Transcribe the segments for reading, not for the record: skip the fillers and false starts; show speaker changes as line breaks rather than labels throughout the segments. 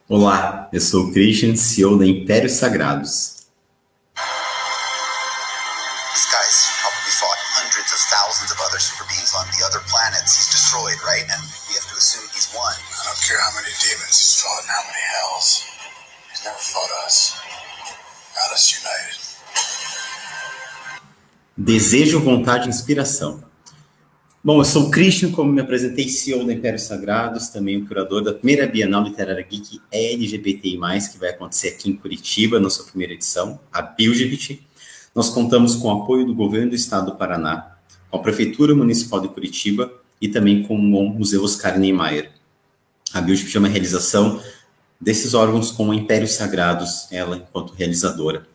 Olá, eu sou o Christian, CEO da Impérios Sagrados.
This guy's probably fought hundreds of thousands of other super beings on the other planets he's destroyed, right? And we have to assume he's won.
I don't care how many demons he's fought and how many hells. He's never fought us. Got us united.
Desejo, vontade e inspiração. Bom, eu sou o Christian, como me apresentei, CEO da Impérios Sagrados, também o curador da primeira Bienal Literária Geek LGBTI+, que vai acontecer aqui em Curitiba, na sua primeira edição, a BILGBT. Nós contamos com o apoio do Governo do Estado do Paraná, com a Prefeitura Municipal de Curitiba e também com o Museu Oscar Niemeyer. A BILGBT é uma realização desses órgãos com a Impérios Sagrados, ela enquanto realizadora.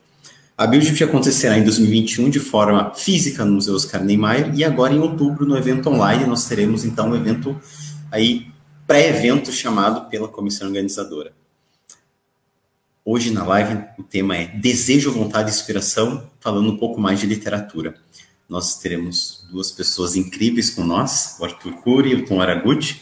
A BILGBT acontecerá em 2021 de forma física no Museu Oscar Niemeyer e agora em outubro no evento online nós teremos então um evento aí, pré-evento chamado pela comissão organizadora. Hoje na live o tema é Desejo, Vontade e Inspiração, falando um pouco mais de literatura. Nós teremos duas pessoas incríveis com nós, o Arthur Cury e o Tom Araguchi.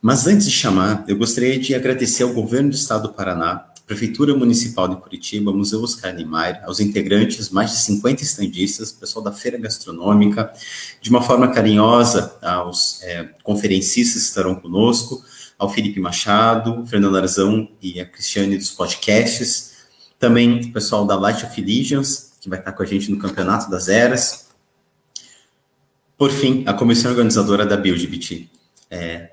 Mas antes de chamar, eu gostaria de agradecer ao Governo do Estado do Paraná, Prefeitura Municipal de Curitiba, Museu Oscar Niemeyer, aos integrantes, mais de 50 estandistas, pessoal da Feira Gastronômica, de uma forma carinhosa aos conferencistas que estarão conosco, ao Felipe Machado, Fernando Arzão e a Cristiane dos podcasts, também o pessoal da Light of Legions, que vai estar com a gente no Campeonato das Eras. Por fim, a comissão organizadora da BILGBT.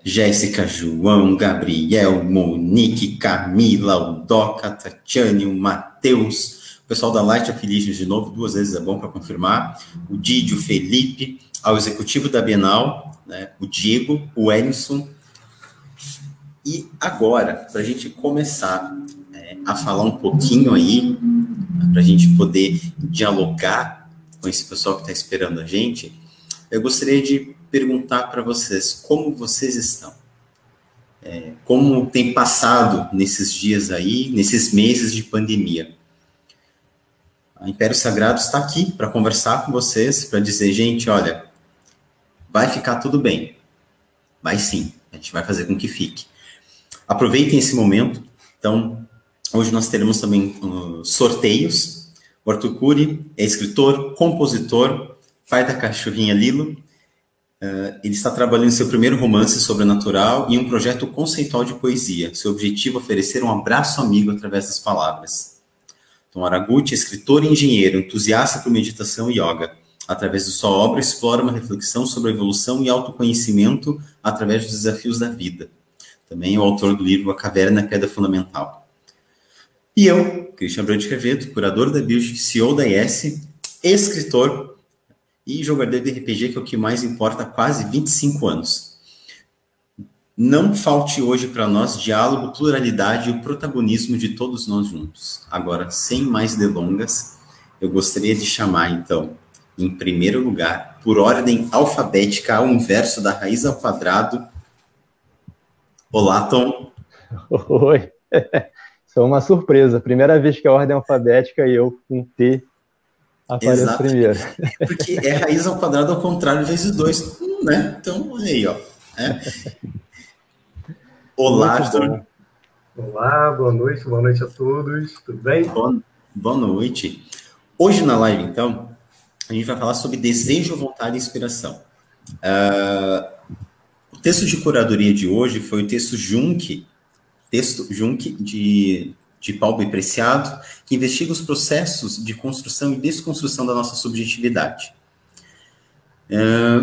Jéssica, João, Gabriel, Monique, Camila, o Doca, Tatiane, o Matheus, o pessoal da Light of Legions de novo, 2 vezes é bom para confirmar, o Didi, o Felipe, ao executivo da Bienal, né, o Diego, o Ellison. E agora, para a gente começar a falar um pouquinho aí, para a gente poder dialogar com esse pessoal que está esperando a gente, eu gostaria de perguntar para vocês como vocês estão. Como tem passado nesses dias aí, nesses meses de pandemia. A Império Sagrado está aqui para conversar com vocês, para dizer, gente, olha, vai ficar tudo bem. Vai sim, a gente vai fazer com que fique. Aproveitem esse momento. Então, hoje nós teremos também sorteios. O Arthur Cury é escritor, compositor, pai da cachorrinha Lilo. Ele está trabalhando em seu primeiro romance sobrenatural e um projeto conceitual de poesia. Seu objetivo é oferecer um abraço amigo através das palavras. Tom Araguchi, escritor e engenheiro, entusiasta por meditação e yoga. Através de sua obra, explora uma reflexão sobre a evolução e autoconhecimento através dos desafios da vida. Também é o autor do livro A Caverna, a Pedra Fundamental. E eu, Christian Abreu de Quevedo, curador da BILGBT, CEO da IS, escritor e jogador de RPG, que é o que mais importa há quase 25 anos. Não falte hoje para nós diálogo, pluralidade e o protagonismo de todos nós juntos. Agora, sem mais delongas, eu gostaria de chamar, então, em primeiro lugar, por ordem alfabética, ao inverso da raiz ao quadrado. Olá, Tom.
Oi. Isso é uma surpresa. Primeira vez que a ordem alfabética e eu com T aparece
Exato.
primeiro.
Porque é raiz ao quadrado ao contrário vezes 2, né? Então, olha aí, ó. Olá, Arthur.
Olá, boa noite a todos, tudo bem?
Boa noite. Hoje na live, então, a gente vai falar sobre desejo, vontade e inspiração. O texto de curadoria de hoje foi o texto Jung de Paulo B. Preciado, que investiga os processos de construção e desconstrução da nossa subjetividade.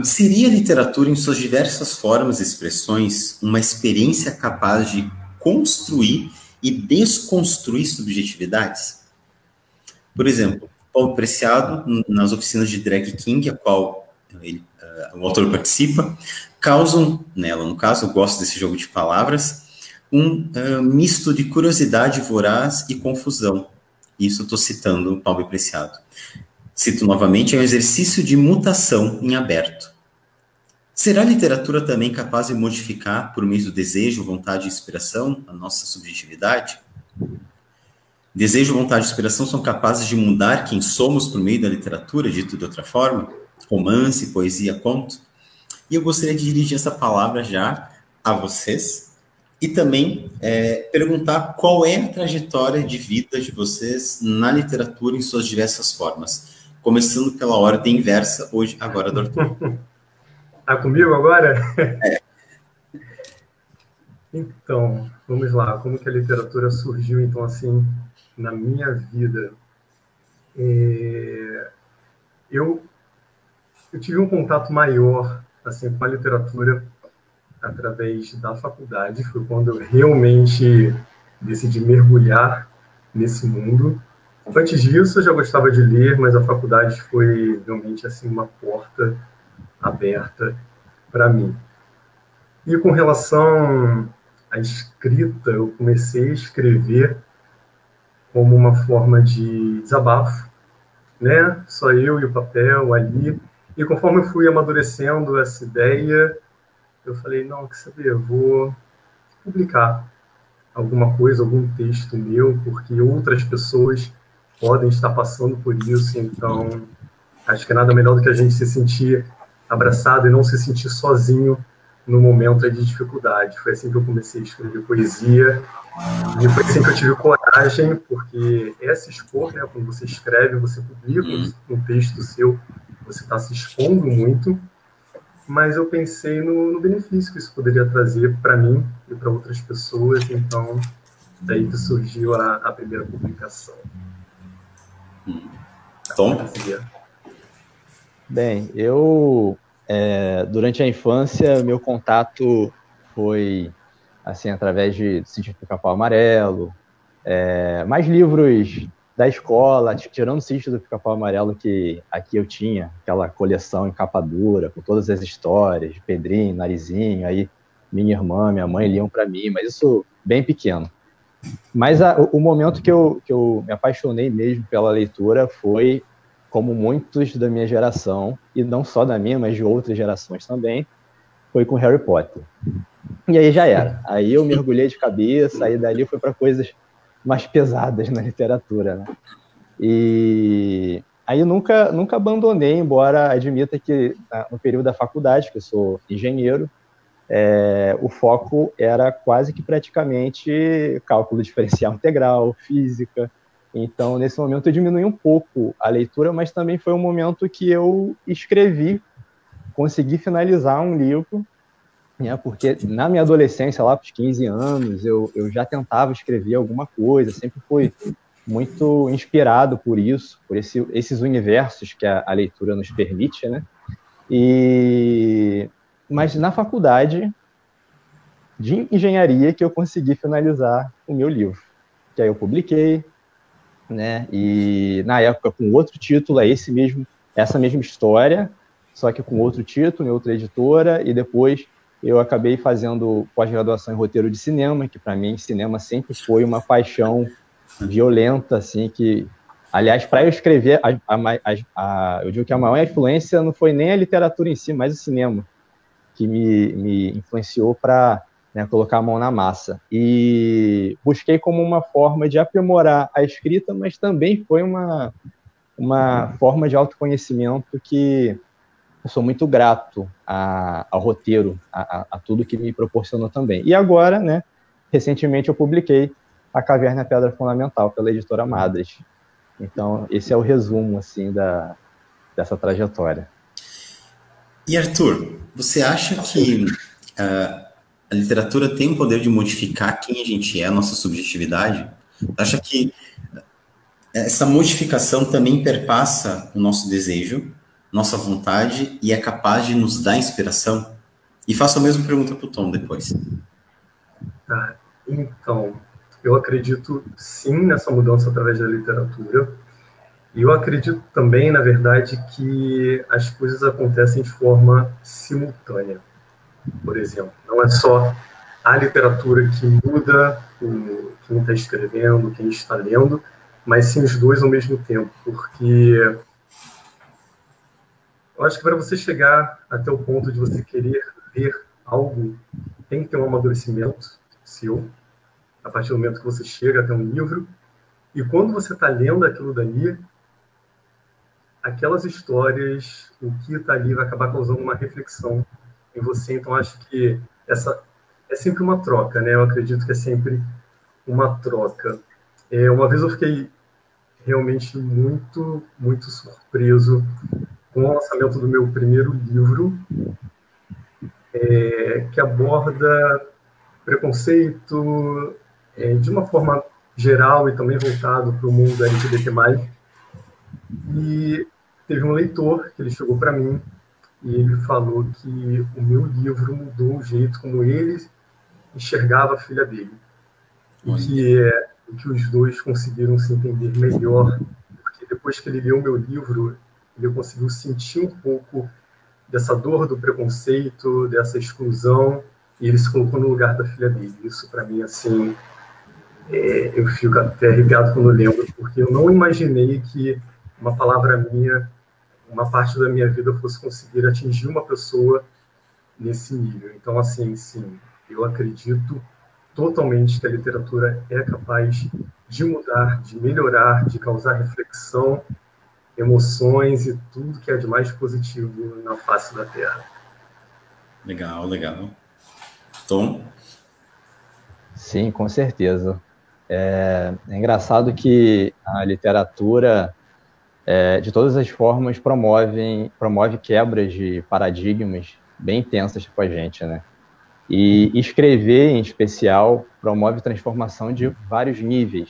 Seria a literatura, em suas diversas formas e expressões, uma experiência capaz de construir e desconstruir subjetividades? Por exemplo, Paulo Preciado, nas oficinas de Drag King, a qual o autor participa, causam nela, no caso, eu gosto desse jogo de palavras, um misto de curiosidade voraz e confusão. Isso eu estou citando Paulo Preciado. Cito novamente, é um exercício de mutação em aberto. Será a literatura também capaz de modificar, por meio do desejo, vontade e inspiração, a nossa subjetividade? Desejo, vontade e inspiração são capazes de mudar quem somos por meio da literatura, dito de outra forma? Romance, poesia, conto? E eu gostaria de dirigir essa palavra já a vocês, E também perguntar qual é a trajetória de vida de vocês na literatura em suas diversas formas. Começando pela ordem inversa, agora do Arthur.
Tá comigo agora? Então, vamos lá. Como que a literatura surgiu, então, assim, na minha vida? Eu tive um contato maior, assim, com a literatura através da faculdade. Foi quando eu realmente decidi mergulhar nesse mundo. Antes disso, eu já gostava de ler, mas a faculdade foi realmente, assim, uma porta aberta para mim. E com relação à escrita, eu comecei a escrever como uma forma de desabafo, né? Só eu e o papel ali. E conforme eu fui amadurecendo essa ideia, eu falei, não, quer saber, eu vou publicar alguma coisa, algum texto meu, porque outras pessoas podem estar passando por isso, então acho que nada melhor do que a gente se sentir abraçado e não se sentir sozinho no momento de dificuldade. Foi assim que eu comecei a escrever poesia, e foi assim que eu tive coragem, porque se expor, né? Quando você escreve, você publica um texto seu, você está se expondo muito, mas eu pensei no benefício que isso poderia trazer para mim e para outras pessoas, então daí que surgiu a primeira publicação.
Tom?
Bem, eu, durante a infância, meu contato foi, assim, através de Sítio do Pica-Pau Amarelo, mais livros da escola, tirando o Sítio do Pica-Pau Amarelo, que aqui eu tinha, aquela coleção em capa dura, com todas as histórias, de Pedrinho, Narizinho, aí minha irmã, minha mãe liam para mim, mas isso bem pequeno. Mas o momento que eu me apaixonei mesmo pela leitura foi, como muitos da minha geração, e não só da minha, mas de outras gerações também, foi com Harry Potter. E aí já era. Aí eu mergulhei de cabeça, aí dali foi para coisas mais pesadas na literatura, né? E aí eu nunca abandonei, embora admita que no período da faculdade, que eu sou engenheiro, o foco era quase que praticamente cálculo diferencial integral, física. Então, nesse momento, eu diminui um pouco a leitura, mas também foi um momento que eu escrevi, consegui finalizar um livro, né, porque na minha adolescência, lá para os 15 anos, eu já tentava escrever alguma coisa, sempre fui muito inspirado por isso, por esses universos que a leitura nos permite, né? Mas na faculdade de engenharia que eu consegui finalizar o meu livro, que aí eu publiquei, né? E na época com outro título, essa mesma história, só que com outro título, em outra editora, e depois eu acabei fazendo pós-graduação em roteiro de cinema, que para mim cinema sempre foi uma paixão violenta, assim, que, aliás, para eu escrever, eu digo que a maior influência não foi nem a literatura em si, mas o cinema, que me influenciou para, né, colocar a mão na massa. E busquei como uma forma de aprimorar a escrita, mas também foi uma forma de autoconhecimento que eu sou muito grato ao roteiro, a tudo que me proporcionou também. E agora, né, recentemente eu publiquei A Caverna e a Pedra Fundamental, pela editora Madres. Então, esse é o resumo, assim, dessa trajetória.
E, Arthur, você acha que a literatura tem o poder de modificar quem a gente é, a nossa subjetividade? Acha que essa modificação também perpassa o nosso desejo, nossa vontade, e é capaz de nos dar inspiração? E faço a mesma pergunta para o Tom depois.
Então, eu acredito sim nessa mudança através da literatura. E eu acredito também, na verdade, que as coisas acontecem de forma simultânea. Por exemplo, não é só a literatura que muda quem está escrevendo, quem está lendo, mas sim os dois ao mesmo tempo, porque eu acho que para você chegar até o ponto de você querer ler algo, tem que ter um amadurecimento seu, a partir do momento que você chega até um livro, e quando você está lendo aquilo dali, aquelas histórias, o que está ali vai acabar causando uma reflexão em você. Então, acho que essa é sempre uma troca, né? Eu acredito que é sempre uma troca. Uma vez eu fiquei realmente muito, muito surpreso com o lançamento do meu primeiro livro, que aborda preconceito de uma forma geral e também voltado para o mundo LGBT+. E teve um leitor que ele chegou para mim e ele falou que o meu livro mudou o jeito como ele enxergava a filha dele. E que os dois conseguiram se entender melhor, porque depois que ele leu o meu livro, ele conseguiu sentir um pouco dessa dor do preconceito, dessa exclusão, e ele se colocou no lugar da filha dele. Isso, para mim, assim, eu fico até arrepiado quando eu lembro, porque eu não imaginei que uma palavra minha, uma parte da minha vida, fosse conseguir atingir uma pessoa nesse nível. Então, assim, sim, eu acredito totalmente que a literatura é capaz de mudar, de melhorar, de causar reflexão, emoções e tudo que é de mais positivo na face da Terra.
Legal, legal. Tom?
Sim, com certeza. É engraçado que a literatura, de todas as formas, promove quebras de paradigmas bem intensas com a gente, né? E escrever, em especial, promove transformação de vários níveis.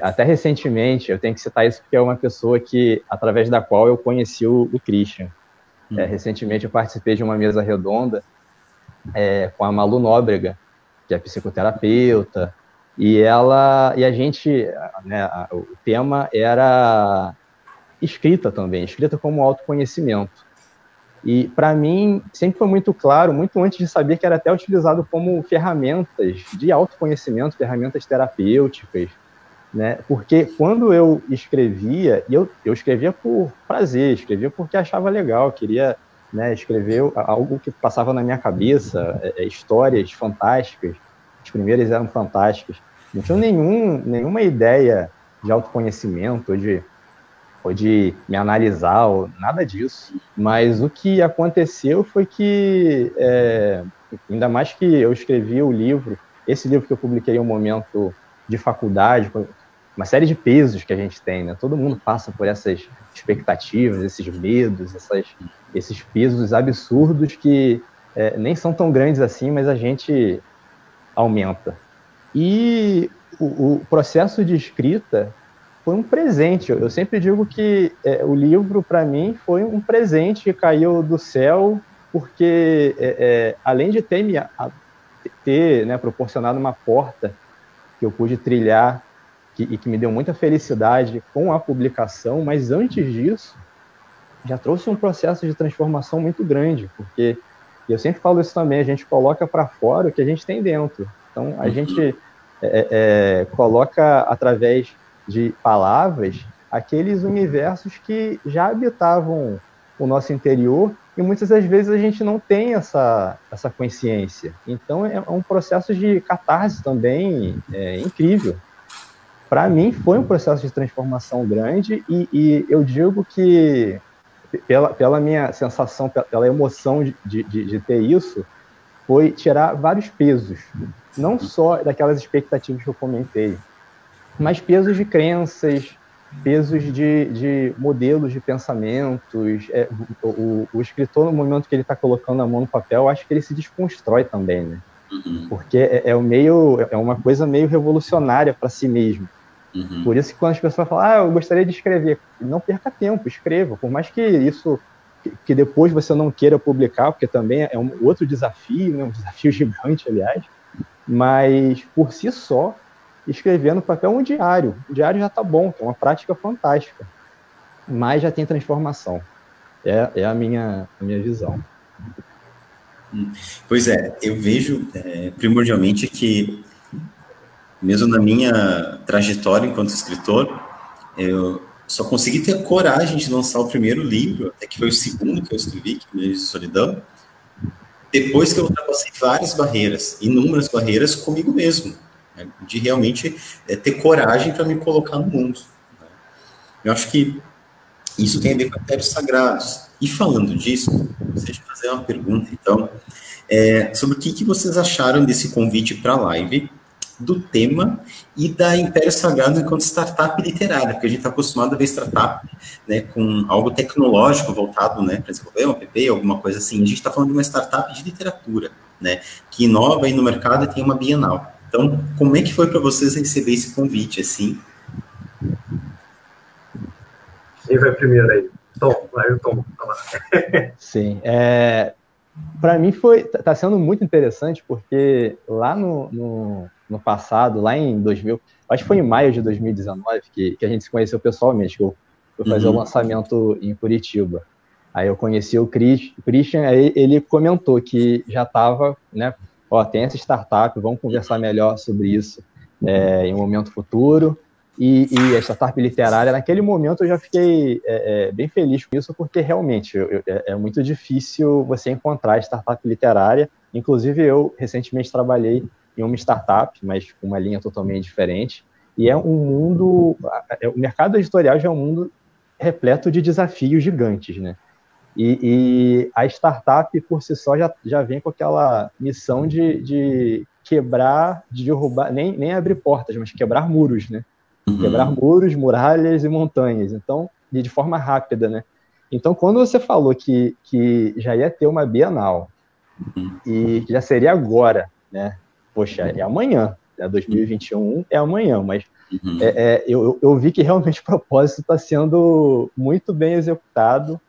Até recentemente, eu tenho que citar isso porque é uma pessoa através da qual eu conheci o Christian. Recentemente eu participei de uma mesa redonda com a Malu Nóbrega, que é psicoterapeuta, e a gente, né, o tema era escrita também, escrita como autoconhecimento. E, para mim, sempre foi muito claro, muito antes de saber que era até utilizado como ferramentas de autoconhecimento, ferramentas terapêuticas, né? Porque quando eu escrevia, e eu escrevia por prazer, escrevia porque achava legal, queria, né, escrever algo que passava na minha cabeça, histórias fantásticas, as primeiras eram fantásticas. Não tinha nenhuma ideia de autoconhecimento ou de me analisar, ou nada disso. Mas o que aconteceu foi que, ainda mais que eu escrevi esse livro que eu publiquei em um momento de faculdade, uma série de pesos que a gente tem, né? Todo mundo passa por essas expectativas, esses medos, esses pesos absurdos que nem são tão grandes assim, mas a gente aumenta. E o processo de escrita foi um presente. Eu sempre digo que o livro, para mim, foi um presente que caiu do céu, porque, além de ter né, proporcionado uma porta que eu pude trilhar e que me deu muita felicidade com a publicação, mas antes disso, já trouxe um processo de transformação muito grande, porque, e eu sempre falo isso também, a gente coloca para fora o que a gente tem dentro. Então, a gente coloca, através de palavras, aqueles universos que já habitavam o nosso interior, e muitas das vezes a gente não tem essa consciência. Então, é um processo de catarse também incrível. Para mim, foi um processo de transformação grande, e eu digo que, pela minha sensação, pela emoção de ter isso, foi tirar vários pesos, não só daquelas expectativas que eu comentei, mas pesos de crenças, pesos de modelos de pensamentos. O escritor, no momento que ele está colocando a mão no papel, eu acho que ele se desconstrói também, né? Porque é uma coisa meio revolucionária para si mesmo. Por isso que quando as pessoas falam, eu gostaria de escrever, não perca tempo, escreva, por mais que isso, que depois você não queira publicar, porque também é um outro desafio, né? Um desafio gigante, aliás, mas por si só, escrever no papel um diário. O diário já está bom, é uma prática fantástica, mas já tem transformação. É a minha visão.
Pois eu vejo primordialmente que, mesmo na minha trajetória enquanto escritor, eu só consegui ter coragem de lançar o primeiro livro, até que foi o segundo que eu escrevi, que é o Medo de Solidão, depois que eu ultrapassei várias barreiras, inúmeras barreiras comigo mesmo, de realmente ter coragem para me colocar no mundo. Eu acho que Isso tem a ver com impérios sagrados. E falando disso, deixa eu fazer uma pergunta, então, sobre o que vocês acharam desse convite para a live, do tema e da Império Sagrado enquanto startup literária, porque a gente está acostumado a ver startup, né, com algo tecnológico voltado, né, para desenvolver um app, alguma coisa assim. A gente está falando de uma startup de literatura, né, que inova aí no mercado e tem uma Bienal. Então, como é que foi para vocês receber esse convite, assim?
Quem vai primeiro aí? Tom, vai o Tom falar.
Sim, para mim está sendo muito interessante, porque lá no passado, lá em 2000, acho que foi em maio de 2019 que a gente se conheceu pessoalmente, que eu fui fazer o lançamento em Curitiba. Aí eu conheci o Christian, aí ele comentou que já estava, né, tem essa startup, vamos conversar melhor sobre isso em um momento futuro. E a startup literária, naquele momento eu já fiquei bem feliz com isso, porque realmente é muito difícil você encontrar startup literária. Inclusive eu recentemente trabalhei em uma startup, mas com uma linha totalmente diferente, e é um mundo, o mercado editorial já é um mundo repleto de desafios gigantes, né? E a startup por si só já vem com aquela missão de quebrar, de derrubar, nem abrir portas, mas quebrar muros, né? Quebrar muros, muralhas e montanhas, então, de forma rápida, né? Então, quando você falou que já ia ter uma Bienal e já seria agora, né? Poxa, é amanhã, 2021 é amanhã, mas eu vi que realmente o propósito está sendo muito bem executado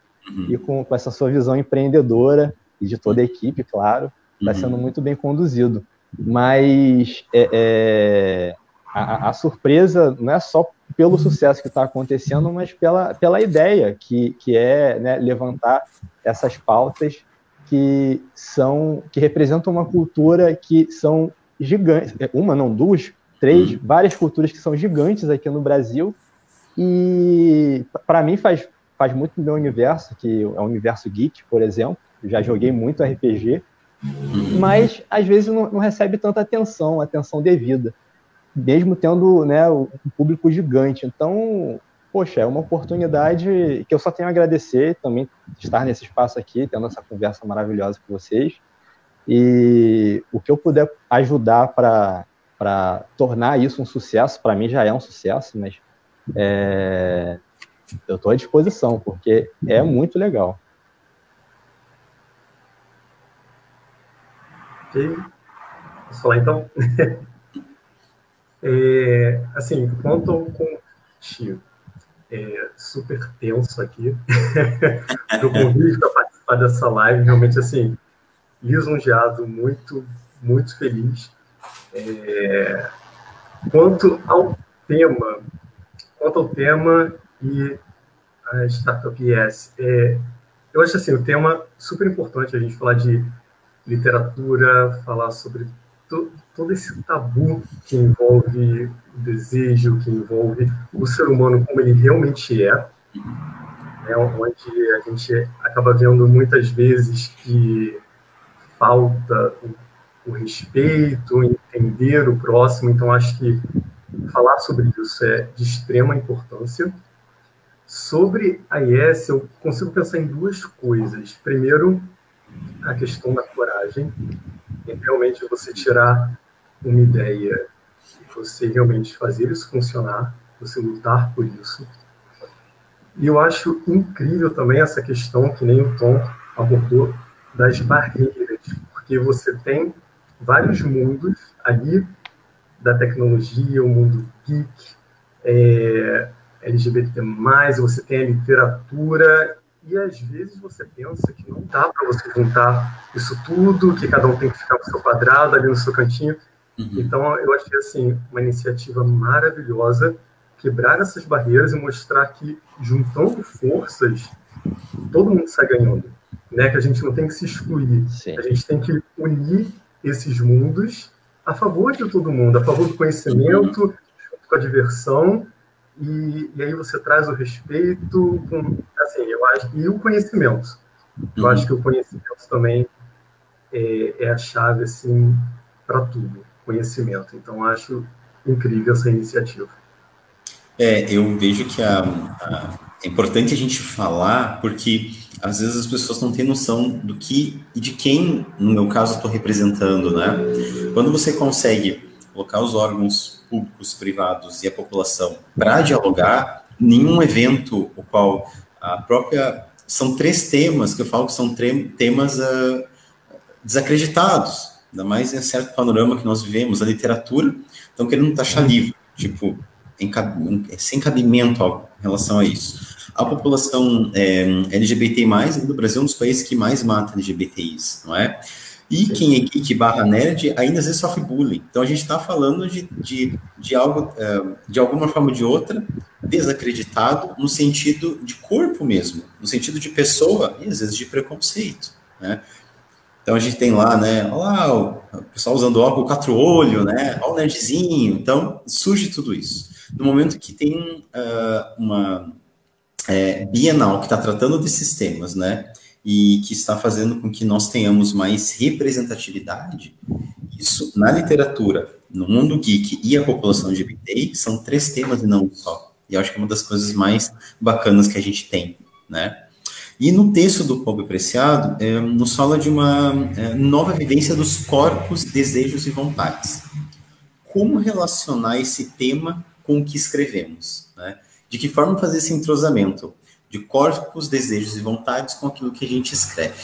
e com essa sua visão empreendedora e de toda a equipe, claro, está sendo muito bem conduzido. Mas a surpresa não é só pelo sucesso que está acontecendo, mas pela ideia que é, né, levantar essas pautas que representam uma cultura que são gigantes, uma, não, duas, três, várias culturas que são gigantes aqui no Brasil, e para mim faz muito do meu universo, que é o universo geek, por exemplo. Eu já joguei muito RPG, mas às vezes não recebe tanta atenção devida, mesmo tendo, né, um público gigante. Então, poxa, é uma oportunidade que eu só tenho a agradecer também de estar nesse espaço aqui, tendo essa conversa maravilhosa com vocês. E o que eu puder ajudar para tornar isso um sucesso, para mim já é um sucesso, mas eu estou à disposição, porque é muito legal.
Ok, posso falar então? Assim, quanto ao convite, super tenso aqui, do convite para participar dessa live, realmente, assim, lisonjeado, muito, muito feliz. Quanto ao tema e a Startup Yes, eu acho assim, o tema super importante a gente falar de literatura, falar sobre todo esse tabu que envolve o desejo, que envolve o ser humano como ele realmente onde a gente acaba vendo muitas vezes que falta o respeito, entender o próximo. Então, acho que falar sobre isso é de extrema importância. Sobre a IES, eu consigo pensar em duas coisas. Primeiro, a questão da coragem. É realmente você tirar uma ideia e você realmente fazer isso funcionar, você lutar por isso. E eu acho incrível também essa questão, que nem o Tom abordou, das barreiras, porque você tem vários mundos ali da tecnologia, o mundo geek, LGBT+, você tem a literatura, e às vezes você pensa que não dá para você juntar isso tudo, que cada um tem que ficar no seu quadrado, ali no seu cantinho. Então, eu achei assim, uma iniciativa maravilhosa, quebrar essas barreiras e mostrar que, juntando forças, todo mundo sai ganhando, né? Que a gente não tem que se excluir. Sim. A gente tem que unir esses mundos a favor de todo mundo, a favor do conhecimento, junto com a diversão, e aí você traz o respeito, assim, eu acho, e o conhecimento. Eu acho que o conhecimento também é a chave, assim, para tudo, conhecimento. Então, acho incrível essa iniciativa.
Eu vejo que É importante a gente falar, porque às vezes as pessoas não têm noção do que e de quem, no meu caso, eu estou representando, né? Quando você consegue colocar os órgãos públicos, privados e a população para dialogar, nenhum evento, o qual a própria... São 3 temas que eu falo que são temas desacreditados, ainda mais em certo panorama que nós vivemos. A literatura, estão querendo taxar livro, tipo, sem cabimento em relação a isso. A população LGBT+, no Brasil é um dos países que mais mata LGBTIs, não é? E quem é geek / nerd ainda às vezes sofre bullying. Então a gente está falando de algo, de alguma forma ou de outra, desacreditado no sentido de corpo mesmo, no sentido de pessoa e às vezes de preconceito, né? Então a gente tem lá, né, olha lá, o pessoal usando óculos 4 olhos, né, olha o nerdzinho. Então surge tudo isso. No momento que tem uma Bienal que está tratando desses temas, né, e que está fazendo com que nós tenhamos mais representatividade, isso na literatura, no mundo geek e a população LGBTI, são 3 temas e não um só. E eu acho que é uma das coisas mais bacanas que a gente tem, né? E no texto do Pobre Preciado, nos fala de uma nova vivência dos corpos, desejos e vontades. Como relacionar esse tema com o que escrevemos, né? De que forma fazer esse entrosamento de corpos, desejos e vontades com aquilo que a gente escreve.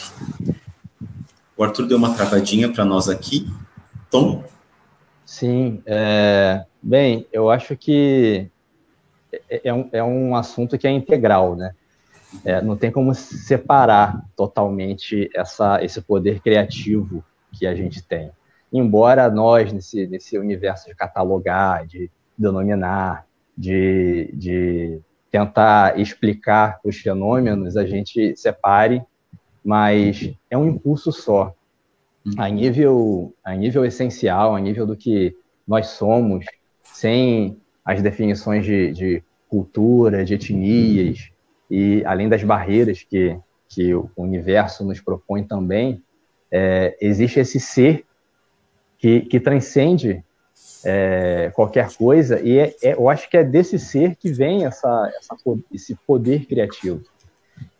O Arthur deu uma travadinha para nós aqui. Tom?
Sim. Bem, eu acho que é um assunto que é integral, né? Não tem como separar totalmente esse poder criativo que a gente tem. Embora nós, nesse universo de catalogar, de denominar, de tentar explicar os fenômenos, a gente separe, mas é um impulso só. A nível essencial, a nível do que nós somos, sem as definições de cultura, de etnias, e além das barreiras que o universo nos propõe também, existe esse ser que transcende qualquer coisa, e eu acho que é desse ser que vem esse poder criativo.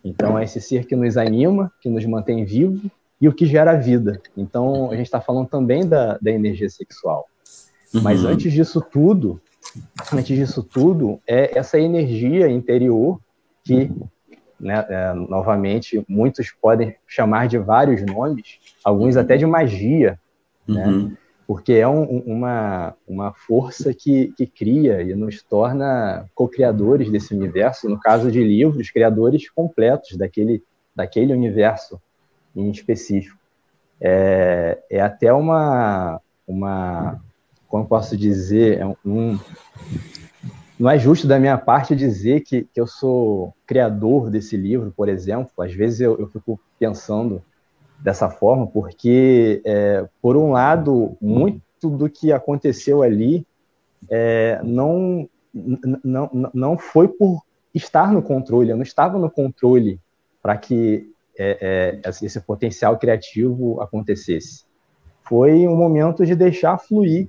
Então, é esse ser que nos anima, que nos mantém vivo, e o que gera vida. Então, a gente está falando também da energia sexual. Mas antes disso tudo, é essa energia interior que, né, novamente, muitos podem chamar de vários nomes, alguns até de magia, né? Porque é uma força que cria e nos torna co-criadores desse universo, no caso de livros, criadores completos daquele universo em específico. É até como posso dizer, não é justo da minha parte dizer que eu sou criador desse livro, por exemplo. Às vezes eu fico pensando dessa forma, porque, por um lado, muito do que aconteceu ali não foi por estar no controle. Eu não estava no controle para que esse potencial criativo acontecesse. Foi um momento de deixar fluir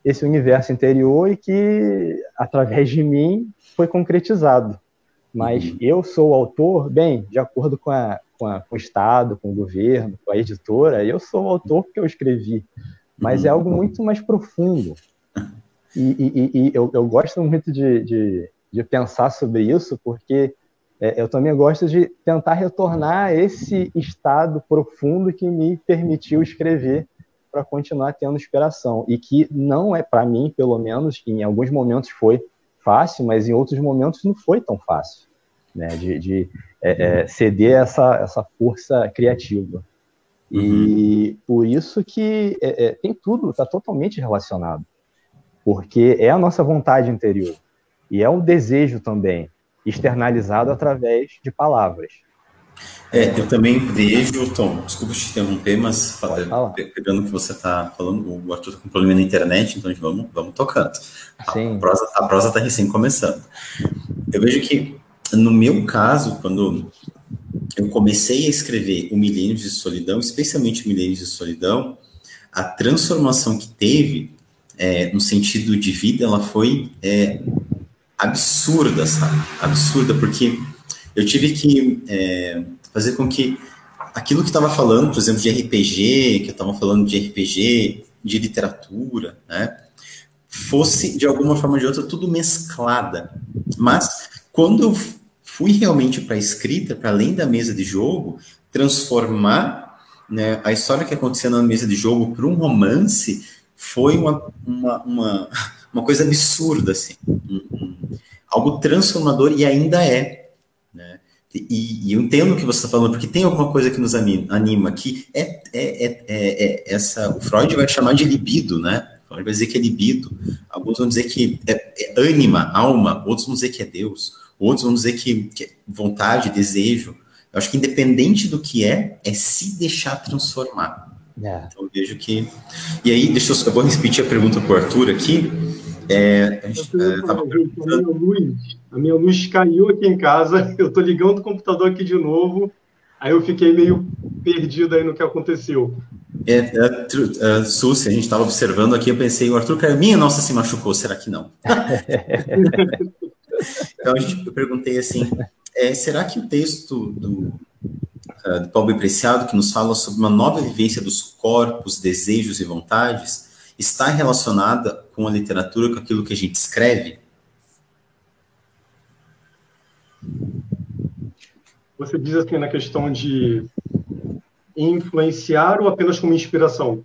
esse universo interior e que, através de mim, foi concretizado. Mas eu sou o autor, bem, de acordo com o Estado, com o governo, com a editora, eu sou o autor porque eu escrevi. Mas é algo muito mais profundo. E eu gosto muito de pensar sobre isso, porque eu também gosto de tentar retornar a esse estado profundo que me permitiu escrever para continuar tendo inspiração. E que não é, para mim, pelo menos, em alguns momentos foi fácil, mas em outros momentos não foi tão fácil, né, de ceder essa força criativa. E por isso que tem tudo, está totalmente relacionado. Porque é a nossa vontade interior. E é um desejo também, externalizado através de palavras.
Eu também vejo, Tom, desculpa te interromper, mas pegando o que você está falando, o Arthur está com um problema na internet, então vamos tocando.
Sim.
A prosa está recém começando. Eu vejo que, no meu caso, quando eu comecei a escrever o Milênios de Solidão, especialmente o Milênios de Solidão, a transformação que teve no sentido de vida, ela foi absurda, sabe? Absurda, porque eu tive que fazer com que aquilo que estava falando, por exemplo, de RPG, que eu estava falando de RPG, de literatura, né, fosse, de alguma forma ou de outra, tudo mesclada. Mas, quando eu fui realmente para a escrita, para além da mesa de jogo, transformar, né, a história que acontecia na mesa de jogo para um romance, foi uma coisa absurda, assim. Algo transformador, e ainda é, né? E eu entendo o que você está falando, porque tem alguma coisa que nos anima, que o Freud vai chamar de libido, né? O Freud vai dizer que é libido, alguns vão dizer que é ânima, alma, outros vão dizer que é Deus, outros vão dizer que é vontade, desejo. Eu acho que independente do que é se deixar transformar. Então eu vejo que... E aí, eu vou repetir a pergunta para o Arthur aqui.
A minha luz caiu aqui em casa, eu estou ligando o computador aqui de novo, aí eu fiquei meio perdido aí no que aconteceu.
Suzy, a gente estava observando aqui, eu pensei, o Arthur caiu, minha nossa, se machucou, será que não? Então eu perguntei assim, será que o texto do Pobre e Preciado, que nos fala sobre uma nova vivência dos corpos, desejos e vontades, está relacionada com a literatura, com aquilo que a gente escreve?
Você diz assim na questão de influenciar ou apenas como inspiração?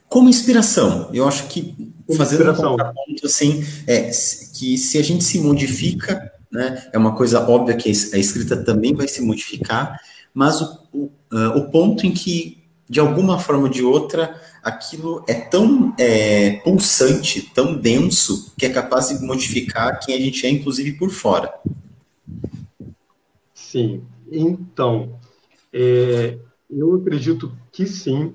Como inspiração. Eu acho que, fazendo um contraponto, assim, que se a gente se modifica, né, é uma coisa óbvia que a escrita também vai se modificar, mas o ponto em que, de alguma forma ou de outra, aquilo é tão pulsante, tão denso, que é capaz de modificar quem a gente é, inclusive por fora.
Sim. Então, eu acredito que sim,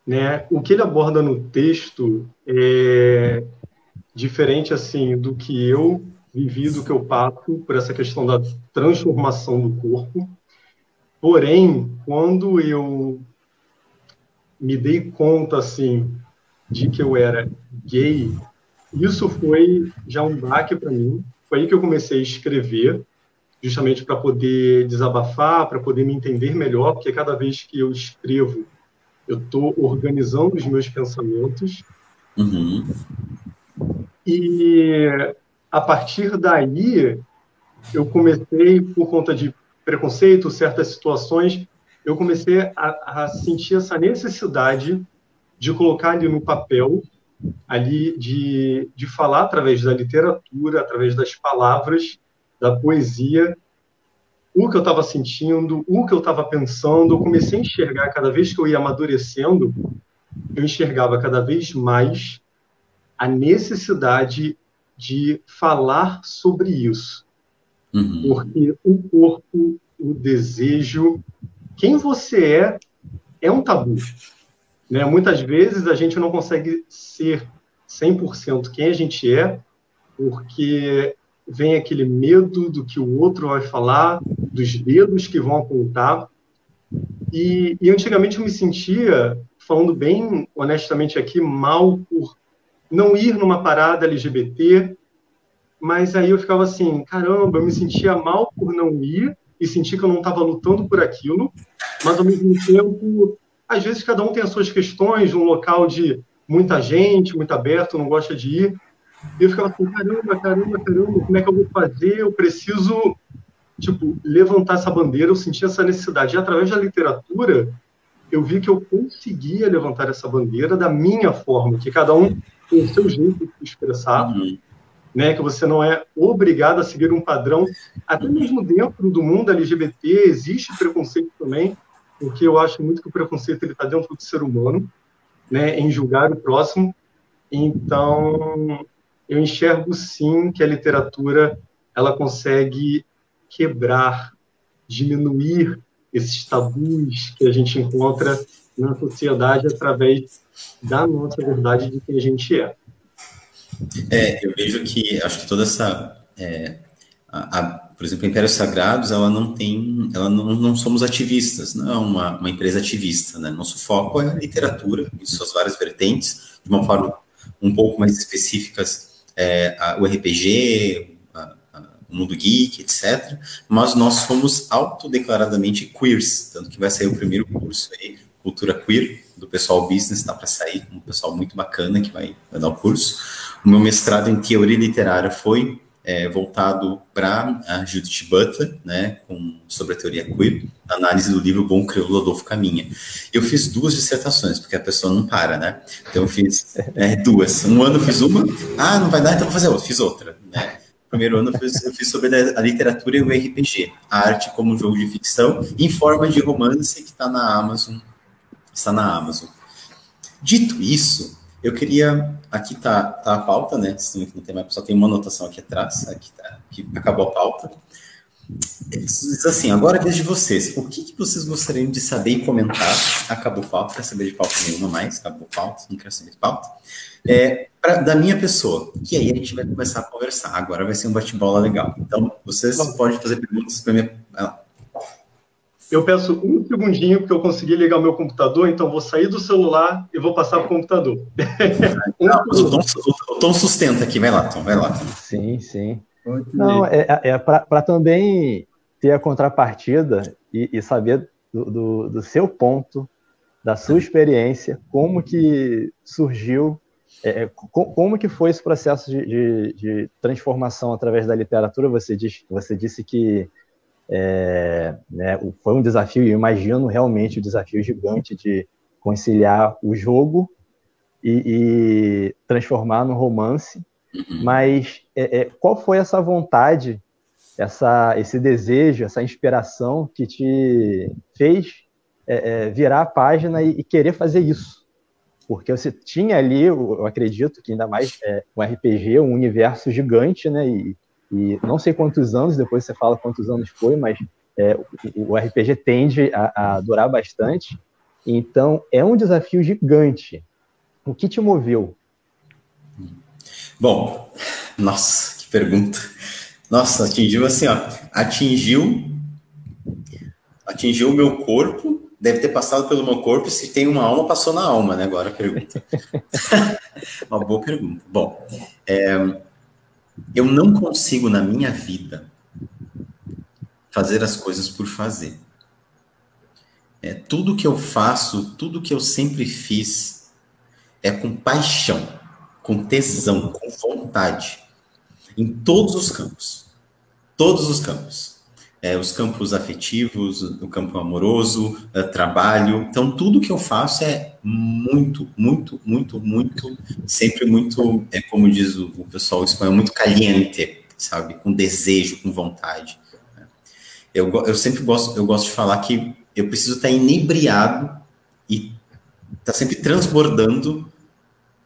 né? O que ele aborda no texto é diferente, assim, do que eu vivi, do que eu passo por essa questão da transformação do corpo. Porém, quando eu me dei conta, assim, de que eu era gay, isso foi já um baque para mim. Foi aí que eu comecei a escrever, justamente para poder desabafar, para poder me entender melhor, porque cada vez que eu escrevo, eu estou organizando os meus pensamentos.
Uhum.
E a partir daí, eu comecei, por conta de preconceito, certas situações, eu comecei a sentir essa necessidade de colocar ali no papel, ali de falar através da literatura, através das palavras, da poesia, o que eu estava sentindo, o que eu estava pensando. Eu comecei a enxergar, cada vez que eu ia amadurecendo, eu enxergava cada vez mais a necessidade de falar sobre isso.
Uhum.
Porque o corpo, o desejo, quem você é um tabu, né? Muitas vezes a gente não consegue ser 100% quem a gente é, porque vem aquele medo do que o outro vai falar, dos dedos que vão apontar. E antigamente eu me sentia, falando bem honestamente aqui, mal por não ir numa parada LGBT, mas aí eu ficava assim, caramba, eu me sentia mal por não ir e sentir que eu não estava lutando por aquilo, mas ao mesmo tempo, às vezes cada um tem as suas questões, um local de muita gente, muito aberto, não gosta de ir. E eu ficava assim, caramba, como é que eu vou fazer? Eu preciso, levantar essa bandeira. Eu senti essa necessidade. E através da literatura, eu vi que eu conseguia levantar essa bandeira da minha forma, que cada um tem o seu jeito de se expressar, né? Que você não é obrigado a seguir um padrão. Até mesmo dentro do mundo LGBT existe preconceito também, porque eu acho muito que o preconceito está dentro do ser humano, né? Em julgar o próximo. Então, eu enxergo sim que a literatura ela consegue quebrar, diminuir esses tabus que a gente encontra na sociedade através da nossa verdade de quem a gente é.
Eu vejo que, acho que toda essa, por exemplo, Impérios Sagrados, ela não somos ativistas, não é uma empresa ativista, né? Nosso foco é a literatura, em suas várias vertentes, de uma forma um pouco mais específicas, o RPG, o mundo geek, etc. Mas nós somos autodeclaradamente queers, tanto que vai sair o primeiro curso aí, Cultura Queer, do pessoal business, está para sair, um pessoal muito bacana que vai dar o curso. O meu mestrado em teoria literária foi voltado para a Judith Butler, né, sobre a teoria queer, análise do livro Bom Crioulo, Adolfo Caminha. Eu fiz 2 dissertações, porque a pessoa não para, né? Então eu fiz 2. Um ano eu fiz uma, não vai dar, então vou fazer outra, fiz outra, né? Primeiro ano eu fiz sobre a literatura e o RPG, a arte como jogo de ficção, em forma de romance, que está na Amazon. Está na Amazon. Dito isso, eu queria... Aqui tá a pauta, né? Não tem mais, só tem uma anotação aqui atrás. Aqui acabou a pauta. Diz assim, agora é vez de vocês. O que vocês gostariam de saber e comentar? Acabou a pauta, não quero saber de pauta nenhuma mais. Acabou a pauta, não quero saber de pauta. Da minha pessoa. Que aí a gente vai começar a conversar. Agora vai ser um bate-bola legal. Então, vocês podem fazer perguntas para mim.
Eu peço um segundinho, porque eu consegui ligar o meu computador, então vou sair do celular e vou passar para o computador.
O Tom sustenta aqui, vai lá, Tom, vai lá.
Sim, sim. Não, para também ter a contrapartida e saber do seu ponto, da sua experiência, como que surgiu, como que foi esse processo de transformação através da literatura. Você disse que foi um desafio, e eu imagino realmente o desafio gigante de conciliar o jogo e transformar no romance, mas qual foi essa vontade, esse desejo, essa inspiração que te fez virar a página e querer fazer isso? Porque você tinha ali, eu acredito que ainda mais um RPG, um universo gigante, né, e não sei quantos anos, depois você fala quantos anos foi, mas o RPG tende a durar bastante. Então, é um desafio gigante. O que te moveu?
Bom, nossa, que pergunta. Nossa, atingiu assim, ó. Atingiu o meu corpo, deve ter passado pelo meu corpo, se tem uma alma, passou na alma, né? Agora a pergunta. Uma boa pergunta. Bom, eu não consigo, na minha vida, fazer as coisas por fazer. Tudo que eu faço, tudo que eu sempre fiz, é com paixão, com tesão, com vontade. Em todos os campos. Todos os campos. Os campos afetivos, o campo amoroso, trabalho. Então, tudo que eu faço é muito, muito, muito, muito, sempre muito, como diz o pessoal espanhol, muito caliente, sabe? Com desejo, com vontade. Eu sempre gosto de falar que eu preciso estar inebriado e estar sempre transbordando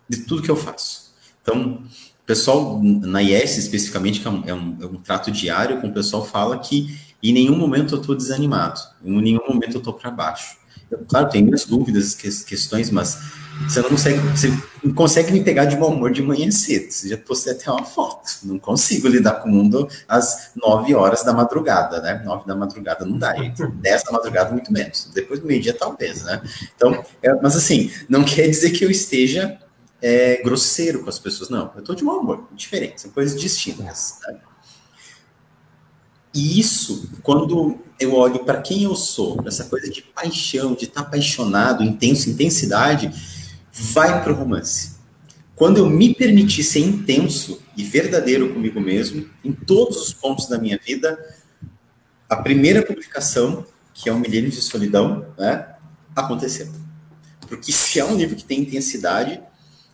de tudo que eu faço. Então, o pessoal na IES, especificamente, que é um trato diário, com o pessoal fala que em nenhum momento eu estou desanimado, em nenhum momento eu estou para baixo. Claro, tem minhas dúvidas, questões, mas você não consegue me pegar de mau humor de manhã cedo. Você já postei até uma foto. Não consigo lidar com o mundo às 9 horas da madrugada, né? 9 da madrugada não dá, gente. 10 da madrugada muito menos. Depois do meio-dia, talvez, né? Então, mas assim, não quer dizer que eu esteja grosseiro com as pessoas. Não, eu estou de mau humor, diferente, são coisas distintas. Né? E isso, quando eu olho para quem eu sou, essa coisa de paixão, de estar apaixonado, intensidade, vai para o romance. Quando eu me permitir ser intenso e verdadeiro comigo mesmo, em todos os pontos da minha vida, a primeira publicação, que é Um Milênio de Solidão, né, aconteceu. Porque se é um livro que tem intensidade,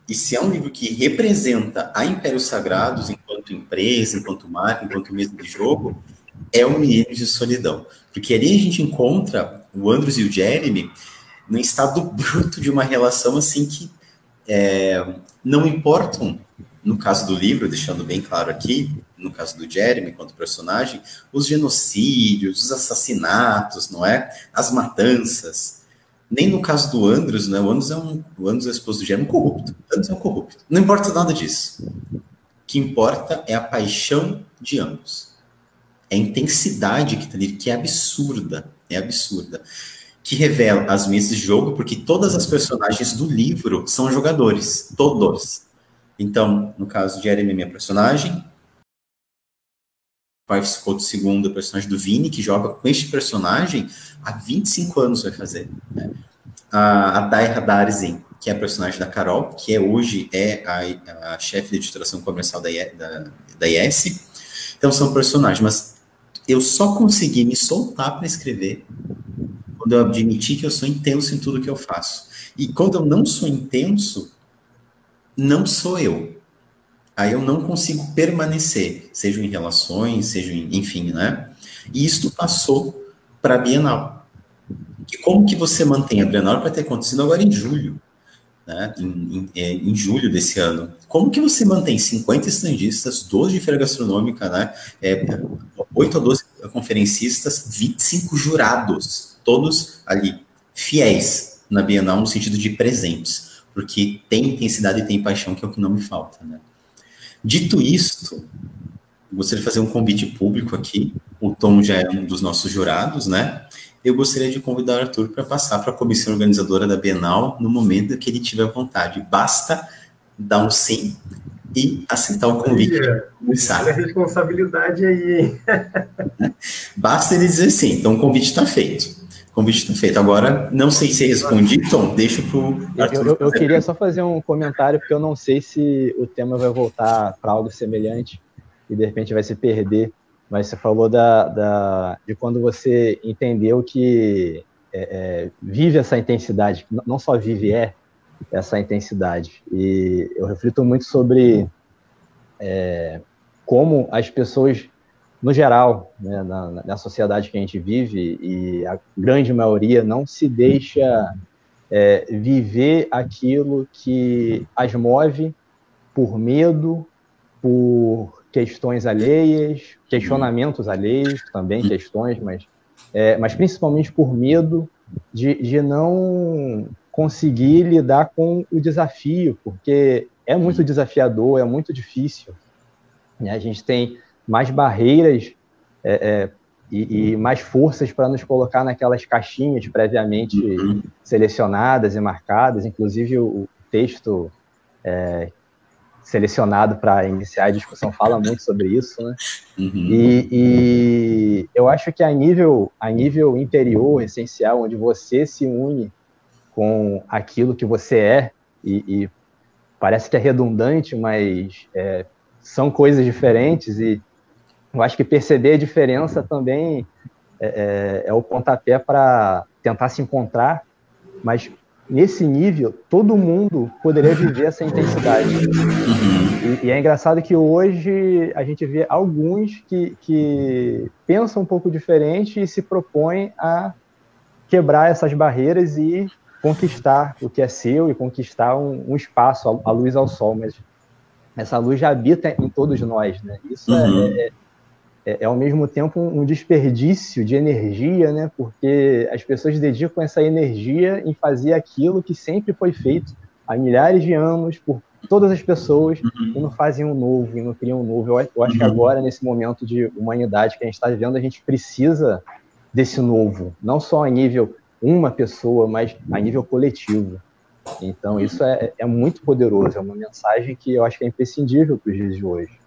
e se é um livro que representa a Impérios Sagrados enquanto empresa, enquanto marca, enquanto mesa de jogo, é Um Milênio de Solidão. Porque ali a gente encontra o Andros e o Jeremy num estado bruto de uma relação assim que não importam, no caso do livro, deixando bem claro aqui, no caso do Jeremy, enquanto personagem, os genocídios, os assassinatos, não é? As matanças. Nem no caso do Andros, né? O Andros é o esposo do Jeremy, corrupto. O Andros é um corrupto. Não importa nada disso. O que importa é a paixão de ambos. É a intensidade que está ali, que é absurda. É absurda. Que revela as mesas de jogo, porque todas as personagens do livro são jogadores. Todos. Então, no caso de Jeremy, minha personagem, Five Scott II, o personagem do Vini, que joga com este personagem há 25 anos vai fazer, né? A Dai Hadarzin, que é a personagem da Carol, que hoje é a chefe de editoração comercial da IS. Então são personagens, mas eu só consegui me soltar para escrever quando eu admiti que eu sou intenso em tudo que eu faço. E quando eu não sou intenso, não sou eu. Aí eu não consigo permanecer, seja em relações, seja em, enfim, né? E isso passou para a Bienal. E como que você mantém a Bienal para ter acontecido agora em julho, né? Em julho desse ano? Como que você mantém 50 estandistas, 12 de feira gastronômica, né? 8 a 12 conferencistas, 25 jurados, todos ali, fiéis na Bienal no sentido de presentes, porque tem intensidade e tem paixão, que é o que não me falta, né? Dito isto, gostaria de fazer um convite público aqui. O Tom já é um dos nossos jurados, né? Eu gostaria de convidar o Arthur para passar para a comissão organizadora da Bienal no momento que ele tiver vontade. Basta dar um sim e aceitar o convite.
Olha a responsabilidade aí, hein?
Basta ele dizer sim. Então o convite está feito. O convite está feito. Agora, não sei se respondi, Tom, deixa para o Arthur.
Eu queria só fazer um comentário, porque eu não sei se o tema vai voltar para algo semelhante e de repente vai se perder. Mas você falou de quando você entendeu que vive essa intensidade, não só vive, essa intensidade. E eu reflito muito sobre como as pessoas, no geral, né, na sociedade que a gente vive, e a grande maioria não se deixa viver aquilo que as move por medo, por questões alheias, questionamentos alheios, também questões, mas principalmente por medo de não conseguir lidar com o desafio, porque é muito desafiador, é muito difícil, né? A gente tem mais barreiras e mais forças para nos colocar naquelas caixinhas previamente selecionadas e marcadas, inclusive o texto selecionado para iniciar a discussão fala muito sobre isso, né? E eu acho que a nível interior, essencial, onde você se une com aquilo que você é, e parece que é redundante, mas são coisas diferentes, e eu acho que perceber a diferença também é o pontapé para tentar se encontrar, mas nesse nível, todo mundo poderia viver essa intensidade. E é engraçado que hoje a gente vê alguns que pensam um pouco diferente e se propõem a quebrar essas barreiras e conquistar o que é seu e conquistar um espaço, a luz ao sol. Mas essa luz já habita em todos nós, né? Isso é ao mesmo tempo um desperdício de energia, né? Porque as pessoas dedicam essa energia em fazer aquilo que sempre foi feito há milhares de anos por todas as pessoas e não fazem um novo, e não criam um novo. Eu acho que agora, nesse momento de humanidade que a gente está vivendo, a gente precisa desse novo, não só a nível uma pessoa, mas a nível coletivo. Então, isso é muito poderoso, é uma mensagem que eu acho que é imprescindível para os dias de hoje.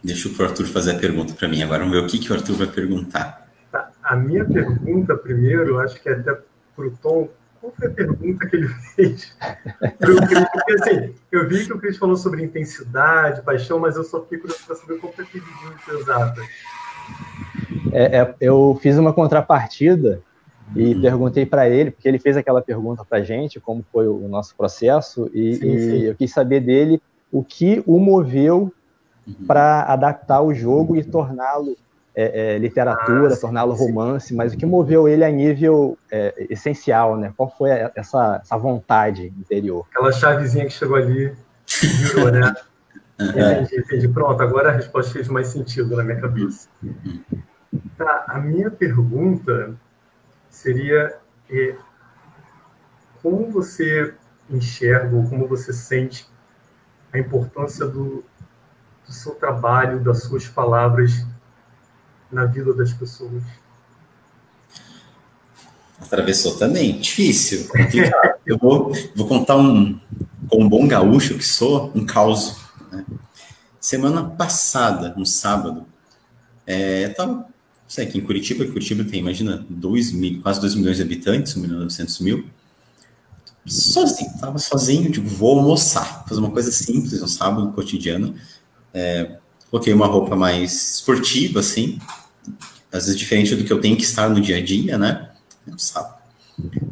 Deixa o Arthur fazer a pergunta para mim. Agora vamos ver o que o Arthur vai perguntar.
Tá. A minha pergunta, primeiro, acho que é até para o Tom. Qual foi a pergunta que ele fez? Porque, assim, eu vi que o Cris falou sobre intensidade, paixão, mas eu só fiquei curioso para saber qual foi a pergunta exata.
Eu fiz uma contrapartida e perguntei para ele, porque ele fez aquela pergunta para a gente, como foi o nosso processo, e eu quis saber dele o que o moveu para adaptar o jogo e torná-lo literatura, torná-lo romance, mas o que moveu ele a nível essencial, né? Qual foi essa vontade interior?
Aquela chavezinha que chegou ali e virou, né? Entendi. Pronto, agora a resposta fez mais sentido na minha cabeça. Tá, a minha pergunta seria como você enxerga ou como você sente a importância do seu trabalho, das suas palavras na vida das pessoas?
Atravessou também, difícil, complicado. Eu vou contar como bom gaúcho que sou, um caos, né? Semana passada, no sábado, eu tava, não sei, aqui em Curitiba, tem, imagina, quase 2 milhões de habitantes, 1.900.000, tava sozinho, digo, vou almoçar, fazer uma coisa simples, um sábado cotidiano, coloquei uma roupa mais esportiva, assim, às vezes diferente do que eu tenho que estar no dia a dia, né, não sabe,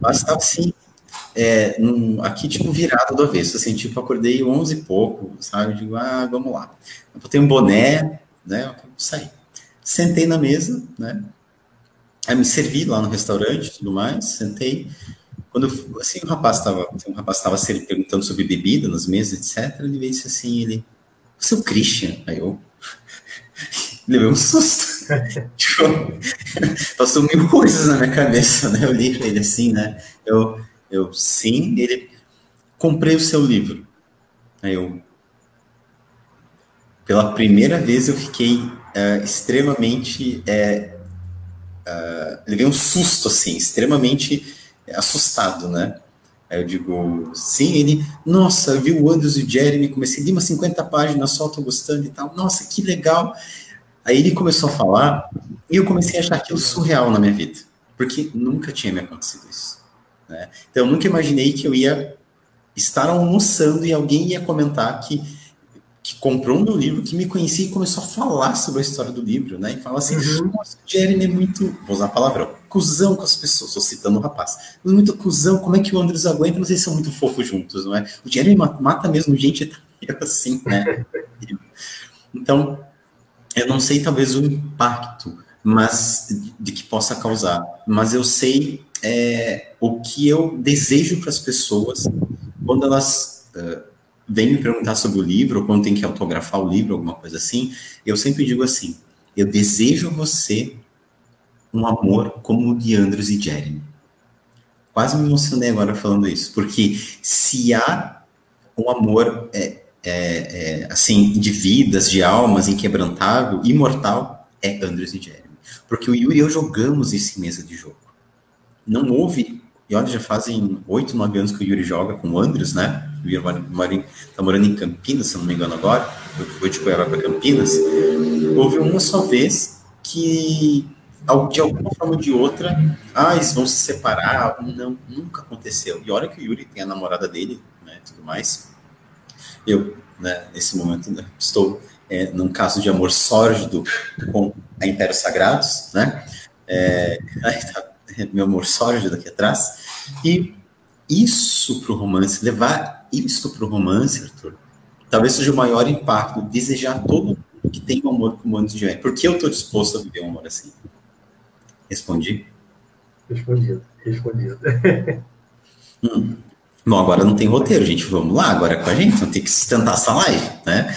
mas estava assim, aqui, tipo, virado do avesso, assim, tipo, acordei 11 e pouco, sabe, digo, vamos lá, eu botei um boné, né, eu saí, sentei na mesa, né, aí me servi lá no restaurante e tudo mais, sentei, quando, assim, um rapaz estava perguntando sobre bebida nas mesas, etc, ele veio disse assim, você é o Christian? Aí eu levei um susto, tipo, passou 1000 coisas na minha cabeça, né, eu olhei pra ele assim, né, eu sim, ele, comprei o seu livro, aí pela primeira vez eu fiquei extremamente, levei um susto, assim, extremamente assustado, né? Aí eu digo, sim, ele, nossa, eu vi o Andrews e o Jeremy, comecei a ler umas 50 páginas só, tô gostando e tal, nossa, que legal. Aí ele começou a falar, e eu comecei a achar aquilo surreal na minha vida, porque nunca tinha me acontecido isso, né? Então eu nunca imaginei que eu ia estar almoçando e alguém ia comentar que comprou um meu livro, que me conhecia e começou a falar sobre a história do livro, né? E fala assim, nossa, o Jeremy é muito, vou usar a palavrão, cuzão com as pessoas, estou citando o rapaz, mas muito cuzão, como é que o Andrews aguenta, mas eles são muito fofos juntos, não é? O Jeremy mata mesmo gente, assim, né? Então, eu não sei talvez o impacto, mas de que possa causar, mas eu sei o que eu desejo para as pessoas quando elas vem me perguntar sobre o livro, ou quando tem que autografar o livro, alguma coisa assim, eu sempre digo assim, eu desejo a você um amor como o de Andrews e Jeremy. Quase me emocionei agora falando isso, porque se há um amor assim, de vidas, de almas, inquebrantável, imortal, é Andrews e Jeremy. Porque o Yuri e eu jogamos isso em mesa de jogo. Não houve... E olha, já fazem 8, 9 anos que o Yuri joga com o Andrews, né? O Yuri tá morando em Campinas, se não me engano agora. Eu fui de Cuiabá para Campinas. Houve uma só vez que, de alguma forma ou de outra, eles vão se separar. Não, nunca aconteceu. E olha que o Yuri tem a namorada dele, né, tudo mais. Eu, né, nesse momento, né, estou num caso de amor sórdido com a Impérios Sagrados, né? Aí tá meu amor sórdido aqui atrás, e isso para o romance, levar isso para o romance, Arthur, talvez seja o maior impacto, desejar todo mundo que tem um amor como antes de mim, porque eu estou disposto a viver um amor assim. Respondi?
Respondido.
Bom, agora não tem roteiro, gente, vamos lá, agora é com a gente, não tem que sustentar essa live, né?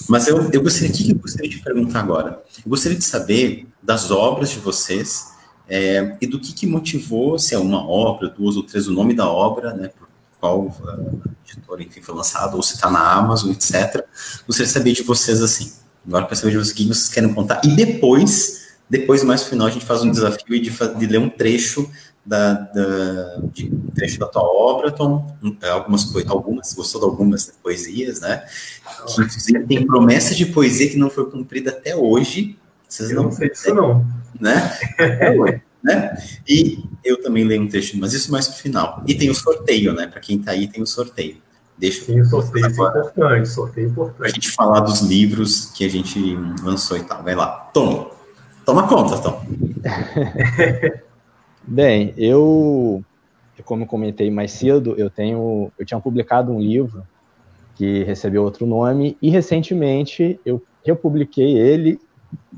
Mas eu gostaria, o que eu gostaria de perguntar agora? Eu gostaria de saber das obras de vocês, e do que motivou, se é uma obra, 2 ou 3, o nome da obra, né, por qual editora, enfim, foi lançado, ou se está na Amazon, etc. Gostaria de saber de vocês, assim. Agora eu quero saber de vocês o que vocês querem contar. E depois mais no final, a gente faz um desafio de ler um trecho um trecho da tua obra, Tom, algumas, gostou de algumas poesias, né, que inclusive tem promessa de poesia que não foi cumprida até hoje. Vocês
não sei disso não.
Né? Né? E eu também leio um texto, mas isso mais pro final. E tem o sorteio, né? Para quem tá aí, tem o sorteio.
Sim, o sorteio é importante,
Pra gente falar dos livros que a gente lançou e tal. Vai lá. Tom, toma conta, Tom.
Bem, como eu comentei mais cedo, eu tinha publicado um livro que recebeu outro nome, e recentemente eu republiquei ele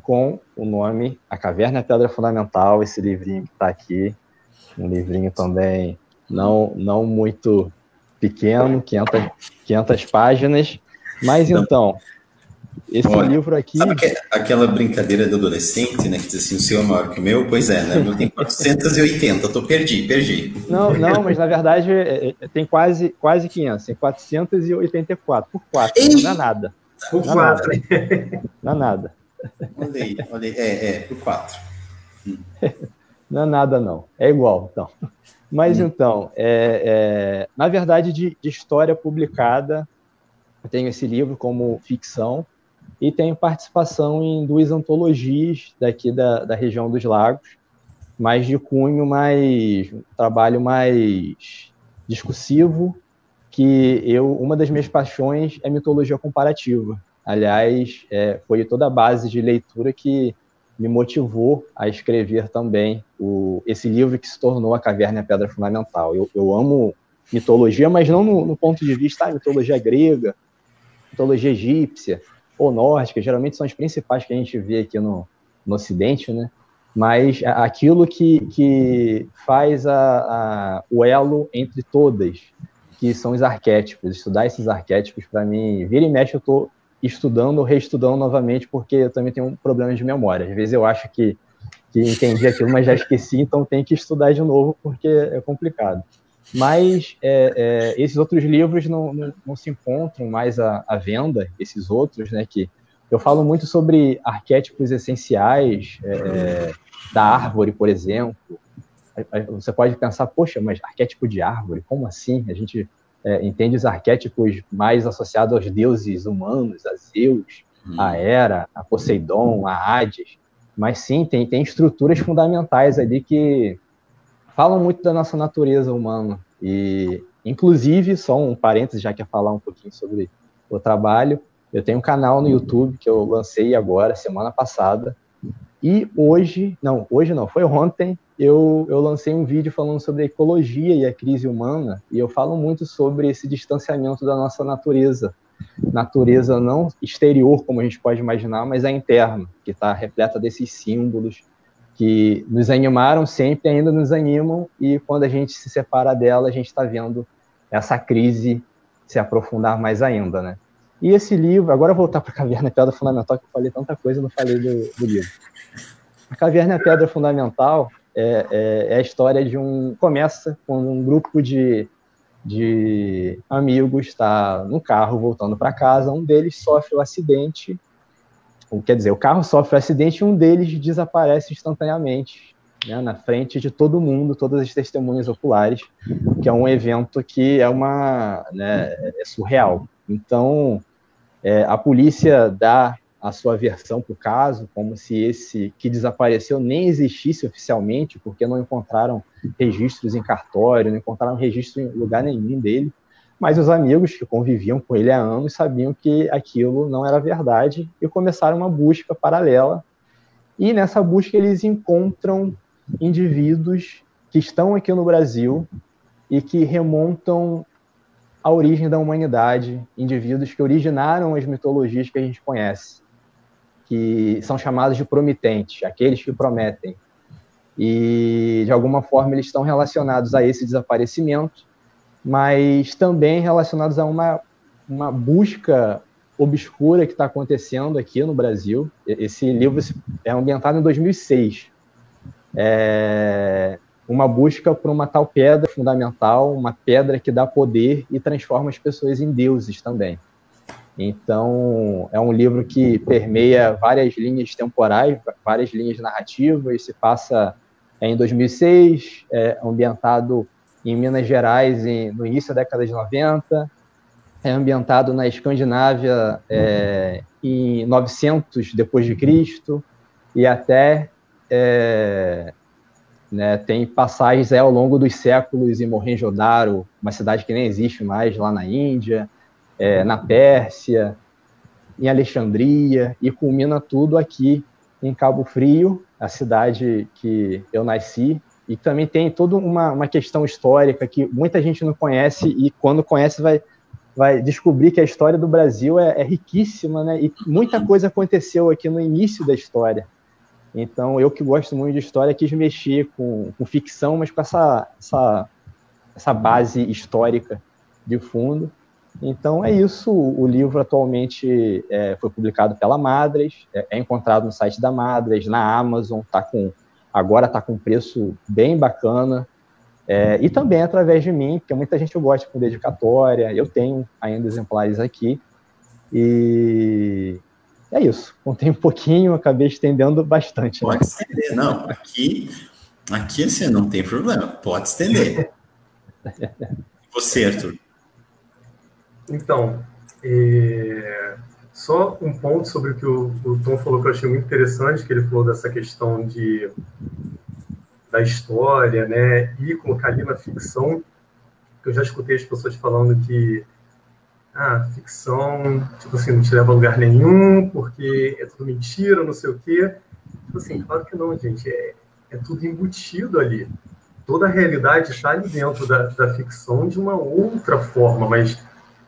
com o nome A Caverna e a Pedra Fundamental, esse livrinho que está aqui, um livrinho também não muito pequeno, 500 páginas, mas então, esse livro aqui...
Sabe aquela brincadeira do adolescente, né, que diz assim, o seu é maior que o meu? Pois é, né, eu tenho 480, perdi.
Não, mas na verdade tem quase 500, tem 484, por 4, não é nada.
Por 4.
Não é nada.
Olha aí, por 4.
Não é nada, não. É igual, então. Mas então, na verdade, de história publicada, eu tenho esse livro como ficção e tenho participação em 2 antologias daqui da região dos Lagos, mais de cunho, um trabalho mais discursivo, uma das minhas paixões é mitologia comparativa. Aliás, foi toda a base de leitura que me motivou a escrever também esse livro que se tornou A Caverna e a Pedra Fundamental. Eu amo mitologia, mas não no ponto de vista mitologia grega, mitologia egípcia ou nórdica, geralmente são as principais que a gente vê aqui no Ocidente, né? Mas aquilo que faz o elo entre todas, que são os arquétipos. Estudar esses arquétipos, para mim, vira e mexe, eu estou estudando ou reestudando novamente, porque eu também tenho um problema de memória. Às vezes eu acho que entendi aquilo, mas já esqueci, então tenho que estudar de novo, porque é complicado. Mas esses outros livros não se encontram mais à venda, esses outros, né, que eu falo muito sobre arquétipos essenciais da árvore, por exemplo. Você pode pensar, poxa, mas arquétipo de árvore, como assim? A gente entende os arquétipos mais associados aos deuses humanos, a Zeus, a Hera, a Poseidon, a Hades. Mas sim, tem estruturas fundamentais ali que falam muito da nossa natureza humana. E, inclusive, só um parênteses, já que ia falar um pouquinho sobre o trabalho, eu tenho um canal no YouTube que eu lancei agora, semana passada, e foi ontem, eu lancei um vídeo falando sobre a ecologia e a crise humana, e eu falo muito sobre esse distanciamento da nossa natureza. Natureza não exterior, como a gente pode imaginar, mas a interna, que está repleta desses símbolos que nos animaram sempre, ainda nos animam, e quando a gente se separa dela, a gente está vendo essa crise se aprofundar mais ainda, né? E esse livro, agora eu vou voltar para a Caverna e a Pedra Fundamental, que eu falei tanta coisa e não falei do livro. A Caverna e a Pedra Fundamental é a história começa com um grupo de amigos, está no carro voltando para casa, um deles sofre um acidente, o carro sofre um acidente e um deles desaparece instantaneamente, né, na frente de todo mundo, todas as testemunhas oculares, que é um evento que é surreal. Então, a polícia dá a sua versão para o caso, como se esse que desapareceu nem existisse oficialmente, porque não encontraram registros em cartório, não encontraram registro em lugar nenhum dele, mas os amigos que conviviam com ele há anos sabiam que aquilo não era verdade e começaram uma busca paralela. E nessa busca eles encontram indivíduos que estão aqui no Brasil e que remontam a origem da humanidade, indivíduos que originaram as mitologias que a gente conhece, que são chamados de promitentes, aqueles que prometem. E, de alguma forma, eles estão relacionados a esse desaparecimento, mas também relacionados a uma busca obscura que está acontecendo aqui no Brasil. Esse livro é ambientado em 2006. Uma busca por uma tal pedra fundamental, uma pedra que dá poder e transforma as pessoas em deuses também. Então, é um livro que permeia várias linhas temporais, várias linhas narrativas, se passa em 2006, ambientado em Minas Gerais no início da década de 90, é ambientado na Escandinávia em 900 depois de Cristo, e até tem passagens ao longo dos séculos em Mohenjo-Daro, uma cidade que nem existe mais lá na Índia, na Pérsia, em Alexandria, e culmina tudo aqui em Cabo Frio, a cidade que eu nasci, e também tem toda uma questão histórica que muita gente não conhece, e quando conhece vai descobrir que a história do Brasil é riquíssima, né? E muita coisa aconteceu aqui no início da história. Então, eu que gosto muito de história, quis mexer com ficção, mas com essa base histórica de fundo. Então, é isso. O livro atualmente foi publicado pela Madras, é encontrado no site da Madras, na Amazon, agora está com um preço bem bacana, e também através de mim, porque muita gente gosta com dedicatória, eu tenho ainda exemplares aqui, e é isso. Contei um pouquinho, acabei estendendo bastante.
Pode estender, não. Aqui Aqui, assim, não tem problema. Pode estender. Você, Arthur?
Então, só um ponto sobre o que o Tom falou que eu achei muito interessante, que ele falou dessa questão da história, né, e colocar ali na ficção, que eu já escutei as pessoas falando que ficção, tipo assim, não te leva a lugar nenhum, porque é tudo mentira, não sei o quê. Tipo assim, claro que não, gente, é tudo embutido ali. Toda a realidade está ali dentro da ficção de uma outra forma, mas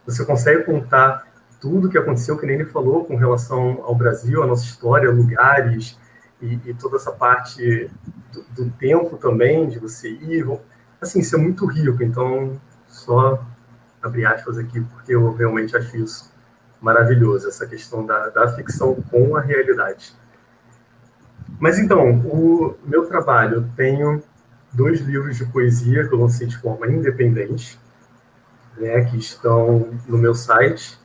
você consegue contar tudo o que aconteceu, que nem ele falou, com relação ao Brasil, a nossa história, lugares, e toda essa parte do tempo também, de você ir. Assim, isso é muito rico, então, só abrir aspas aqui, porque eu realmente acho isso maravilhoso, essa questão da ficção com a realidade. Mas, então, o meu trabalho, eu tenho 2 livros de poesia que eu lancei de forma independente, né, que estão no meu site.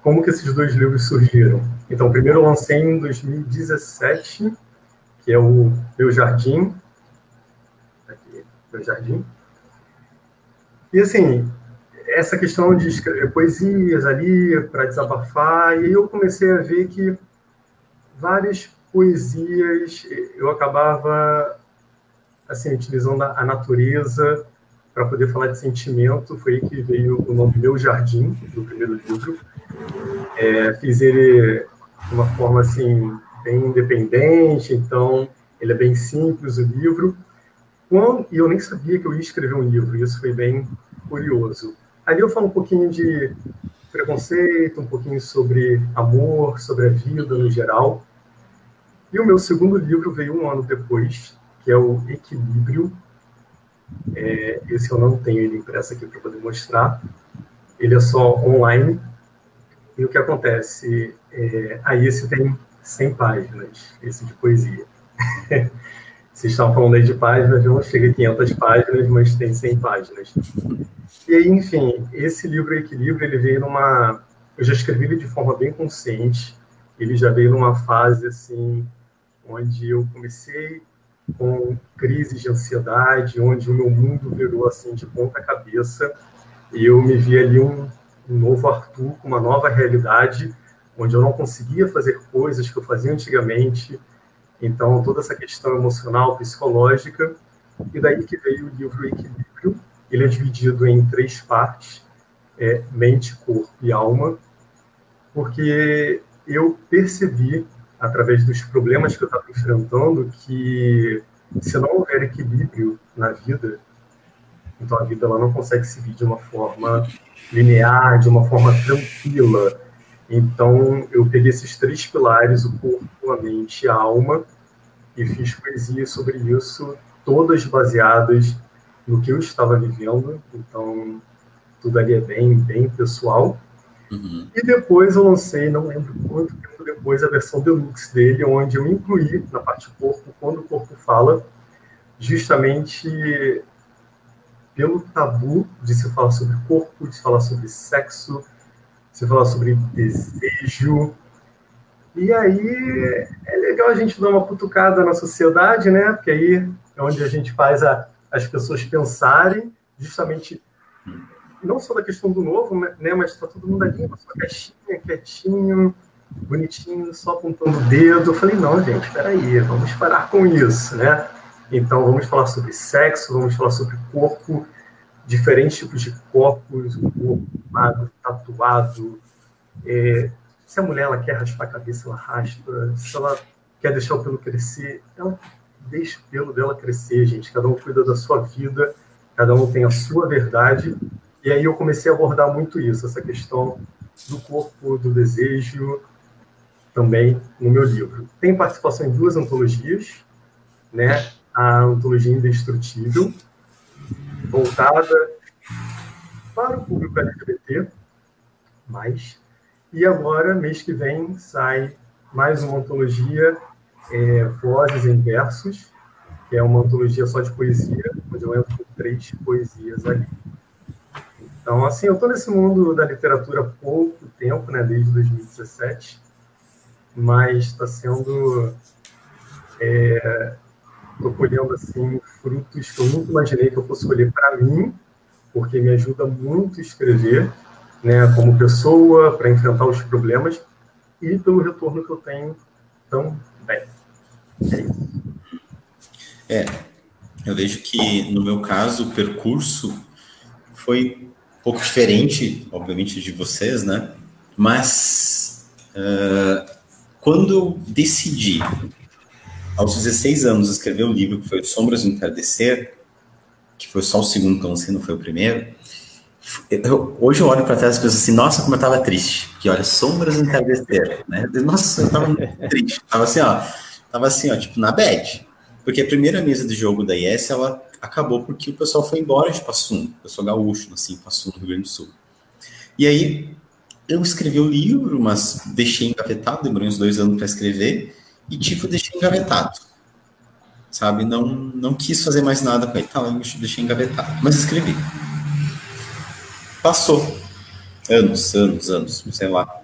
Como que esses 2 livros surgiram? Então, o primeiro eu lancei em 2017, que é o Meu Jardim. Aqui, Meu Jardim. E, assim, essa questão de escrever poesias ali para desabafar, e aí eu comecei a ver que várias poesias eu acabava, assim, utilizando a natureza para poder falar de sentimento. Foi aí que veio o nome Meu Jardim, do primeiro livro. Fiz ele de uma forma, assim, bem independente, então ele é bem simples, o livro. E eu nem sabia que eu ia escrever um livro, isso foi bem curioso. Ali eu falo um pouquinho de preconceito, um pouquinho sobre amor, sobre a vida no geral. E o meu segundo livro veio 1 ano depois, que é o Equilíbrio. Esse eu não tenho ele impresso aqui para poder mostrar. Ele é só online. E o que acontece? Aí esse tem 100 páginas, esse de poesia. Vocês estavam falando aí de páginas, não chega a 500 páginas, mas tem 100 páginas. E aí, enfim, esse livro Equilíbrio, ele veio numa... Eu já escrevi ele de forma bem consciente, ele já veio numa fase, assim, onde eu comecei com crises de ansiedade, onde o meu mundo virou, assim, de ponta cabeça, e eu me vi ali um novo Arthur, com uma nova realidade, onde eu não conseguia fazer coisas que eu fazia antigamente. Então, toda essa questão emocional, psicológica, e daí que veio o livro Equilíbrio. Ele é dividido em 3 partes, mente, corpo e alma, porque eu percebi, através dos problemas que eu estava enfrentando, que se não houver equilíbrio na vida, então a vida ela não consegue seguir de uma forma linear, de uma forma tranquila. Então, eu peguei esses 3 pilares, o corpo, a mente e a alma, e fiz poesias sobre isso, todas baseadas no que eu estava vivendo. Então, tudo ali é bem pessoal.
Uhum.
E depois eu lancei, não lembro quanto tempo depois, a versão deluxe dele, onde eu incluí na parte corpo, quando o corpo fala, justamente pelo tabu de se falar sobre corpo, de se falar sobre sexo, de se falar sobre desejo. E aí é legal a gente dar uma cutucada na sociedade, né? Porque aí é onde a gente faz as pessoas pensarem, justamente, não só da questão do novo, né? Mas está todo mundo ali na sua caixinha, quietinho, bonitinho, só apontando o dedo. Eu falei, não, gente, peraí, vamos parar com isso, né? Então, vamos falar sobre sexo, vamos falar sobre corpo, diferentes tipos de corpos, o corpo magro, tatuado. Se a mulher ela quer raspar a cabeça, ela raspa. Se ela quer deixar o pelo crescer, ela deixa o pelo dela crescer, gente. Cada um cuida da sua vida, cada um tem a sua verdade. E aí eu comecei a abordar muito isso, essa questão do corpo, do desejo, também no meu livro. Tem participação em 2 antologias, né? A antologia Indestrutível, voltada para o público LGBT+, e agora, mês que vem, sai mais uma antologia, Vozes em Versos, que é uma antologia só de poesia, onde eu entro com 3 poesias ali. Então, assim, eu estou nesse mundo da literatura há pouco tempo, né, desde 2017, mas está sendo Estou colhendo assim, frutos que eu nunca imaginei que eu fosse colher para mim, porque me ajuda muito a escrever, né, como pessoa, para enfrentar os problemas, e pelo retorno que eu tenho também. É isso.
Eu vejo que, no meu caso, o percurso foi um pouco diferente, obviamente, de vocês, né? Mas, quando eu decidi, aos 16 anos, escrever um livro que foi Sombras do Entardecer, que foi só o segundo que eu lancei, não foi o primeiro, hoje eu olho para trás e penso assim, nossa, como eu estava triste. Porque, olha, Sombras do Entardecer, né? Nossa, eu estava muito triste. Tava assim, ó, tipo, na bad. Porque a primeira mesa de jogo da IS, ela acabou porque o pessoal foi embora de Passum, o pessoal gaúcho, assim, Passum, no Rio Grande do Sul. E aí, eu escrevi o livro, mas deixei engavetado, demorei uns 2 anos para escrever, e tipo, deixei engavetado, sabe? Não quis fazer mais nada com ele, tá lá, eu deixei engavetado, mas escrevi. Passou anos, sei lá,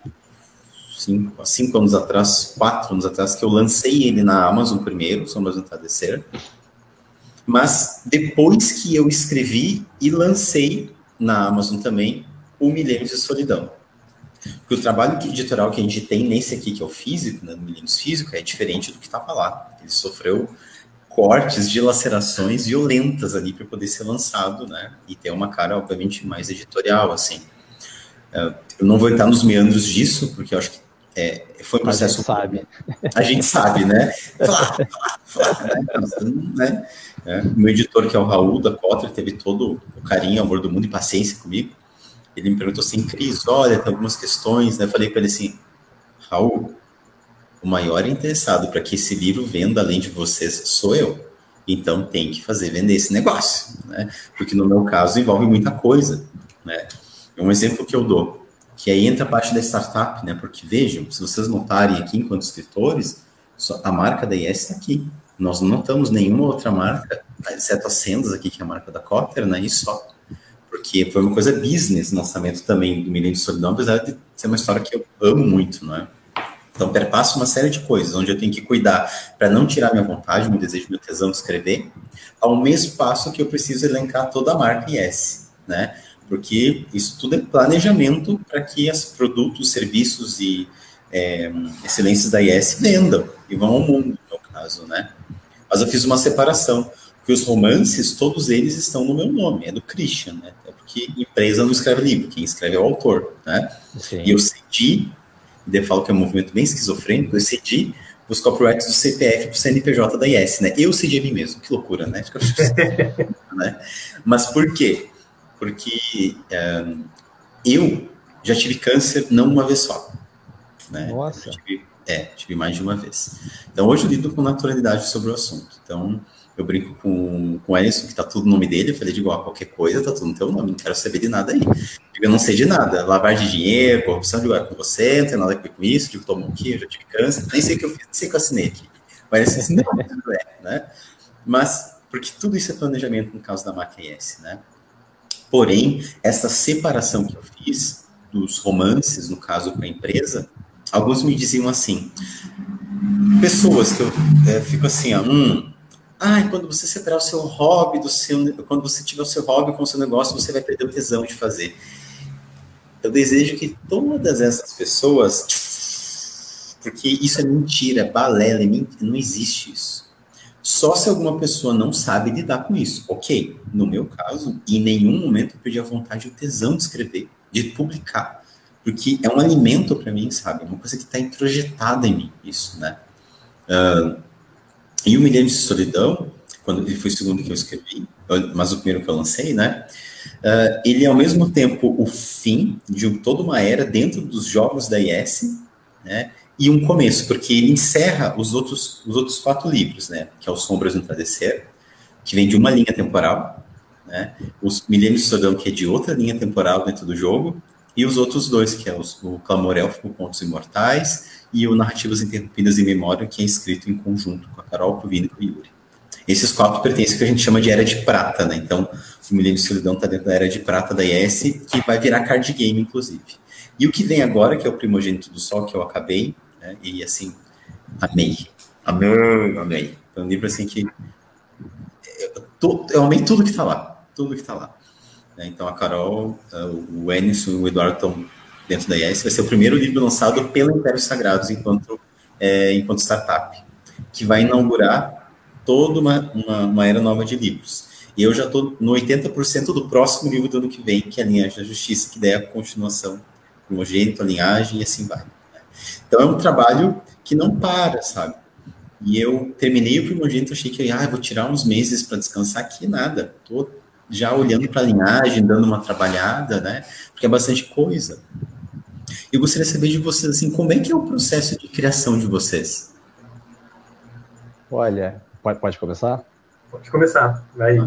5 anos atrás, 4 anos atrás, que eu lancei ele na Amazon primeiro, Sombras do Entardecer, mas depois que eu escrevi e lancei na Amazon também o Milênios de Solidão. Porque o trabalho editorial que a gente tem nesse aqui, que é o físico, né, no Milênios Físico, é diferente do que estava lá. Ele sofreu cortes, dilacerações violentas ali para poder ser lançado, né, e ter uma cara, obviamente, mais editorial, assim. Eu não vou entrar nos meandros disso, porque eu acho que foi um processo... A gente sabe, né? Né? Meu editor, que é o Raul da Cotter, teve todo o carinho, amor do mundo e paciência comigo. Ele me perguntou assim, Cris, olha, tem algumas questões, né? Eu falei para ele assim, Raul, o maior interessado para que esse livro venda além de vocês sou eu. Então tem que vender esse negócio, né? Porque no meu caso envolve muita coisa, né? Um exemplo que eu dou, que aí entra a parte da startup, né? Porque vejam, se vocês notarem aqui enquanto escritores, a marca da IS está aqui. Nós não notamos nenhuma outra marca, exceto a Sendas aqui, que é a marca da Cotter, né? E só. Porque foi uma coisa business, lançamento também do Milênio de Solidão, apesar de ser uma história que eu amo muito, não é? Então, perpassa uma série de coisas, onde eu tenho que cuidar para não tirar minha vontade, meu desejo, meu tesão de escrever, ao mesmo passo que eu preciso elencar toda a marca IS, né? Porque isso tudo é planejamento para que os produtos, serviços e excelências da IS vendam e vão ao mundo, no caso, né? Mas eu fiz uma separação, porque os romances, todos eles estão no meu nome, é do Christian, né? É porque empresa não escreve livro, quem escreve é o autor, né? Sim. E eu cedi, e eu falo que é um movimento bem esquizofrênico, eu cedi os copyrights do CPF para o CNPJ da IS, né? Eu cedi a mim mesmo, que loucura, né? Né? Mas por quê? Porque eu já tive câncer não uma vez só, né?
Nossa.
Tive mais de uma vez. Então, hoje eu lido com naturalidade sobre o assunto. Então, eu brinco com o Ellison, que tá tudo no nome dele, eu falei, digo, qualquer coisa, tá tudo no teu nome, não quero saber de nada aí. Digo, eu não sei de nada, lavagem de dinheiro, corrupção, digo, com você, não tem nada a ver com isso, digo, tomo aqui, eu já tive câncer, nem sei o que eu fiz, nem sei o que eu assinei aqui. Mas assim, não, né? Mas, porque tudo isso é planejamento no caso da marca IS, né? Porém, essa separação que eu fiz dos romances, no caso para a empresa, alguns me diziam assim, pessoas que eu fico assim, quando você separar o seu hobby quando você tiver o seu hobby com o seu negócio, você vai perder o tesão de fazer. Eu desejo que todas essas pessoas, porque isso é mentira, balela, não existe isso. Só se alguma pessoa não sabe lidar com isso. Ok, no meu caso, em nenhum momento eu perdi a vontade e o tesão de escrever, de publicar. Porque é um alimento para mim, sabe? É uma coisa que está introjetada em mim, isso, né? E o Milênio de Solidão, quando ele foi o segundo que eu escrevi, mas o primeiro que eu lancei, né? Ele é ao mesmo tempo o fim de toda uma era dentro dos jogos da IS, né? E um começo, porque ele encerra os outros 4 livros, né? Que é o Sombras do Entardecer, que vem de uma linha temporal, né? Os Milênios de Solidão, que é de outra linha temporal dentro do jogo, e os outros 2, que é o Clamor Élfico, Contos Imortais, e o Narrativas Interrompidas de Memória, que é escrito em conjunto com a Carol, com o Vini e com o Yuri. Esses 4 pertencem ao que a gente chama de Era de Prata, né? Então, o Milênio de Solidão está dentro da Era de Prata da IS, que vai virar card game, inclusive. E o que vem agora, que é o Primogênito do Sol, que eu acabei, né? E assim, amei. Amém, amém. É um livro assim que eu amei tudo que está lá, Então a Carol, o Enilson e o Eduardo estão dentro da IES. Vai ser o primeiro livro lançado pela Impérios Sagrados enquanto startup, que vai inaugurar toda uma era nova de livros. E eu já estou no 80% do próximo livro do ano que vem, que é a Linhagem da Justiça, que daí é a continuação, primogênito, a linhagem e assim vai. Então é um trabalho que não para, sabe? E eu terminei o primogênito, achei que vou tirar uns meses para descansar aqui, nada. Estou já olhando para a linhagem, dando uma trabalhada, né? Porque é bastante coisa. Eu gostaria de saber de vocês, assim, como é que é o processo de criação de vocês?
Olha, pode começar?
Pode começar, vai.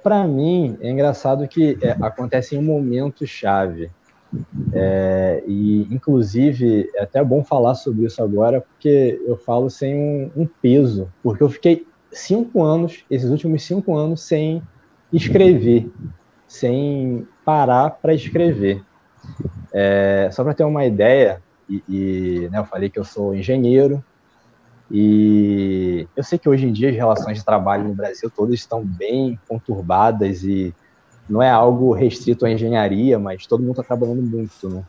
Para mim, é engraçado que acontece em um momento chave. E, inclusive, é até bom falar sobre isso agora, porque eu falo sem um peso, porque eu fiquei 5 anos, esses últimos 5 anos, sem escrever, sem parar para escrever. Só para ter uma ideia, né, eu falei que eu sou engenheiro, e eu sei que hoje em dia as relações de trabalho no Brasil todas estão bem conturbadas e não é algo restrito à engenharia, mas todo mundo está trabalhando muito, né?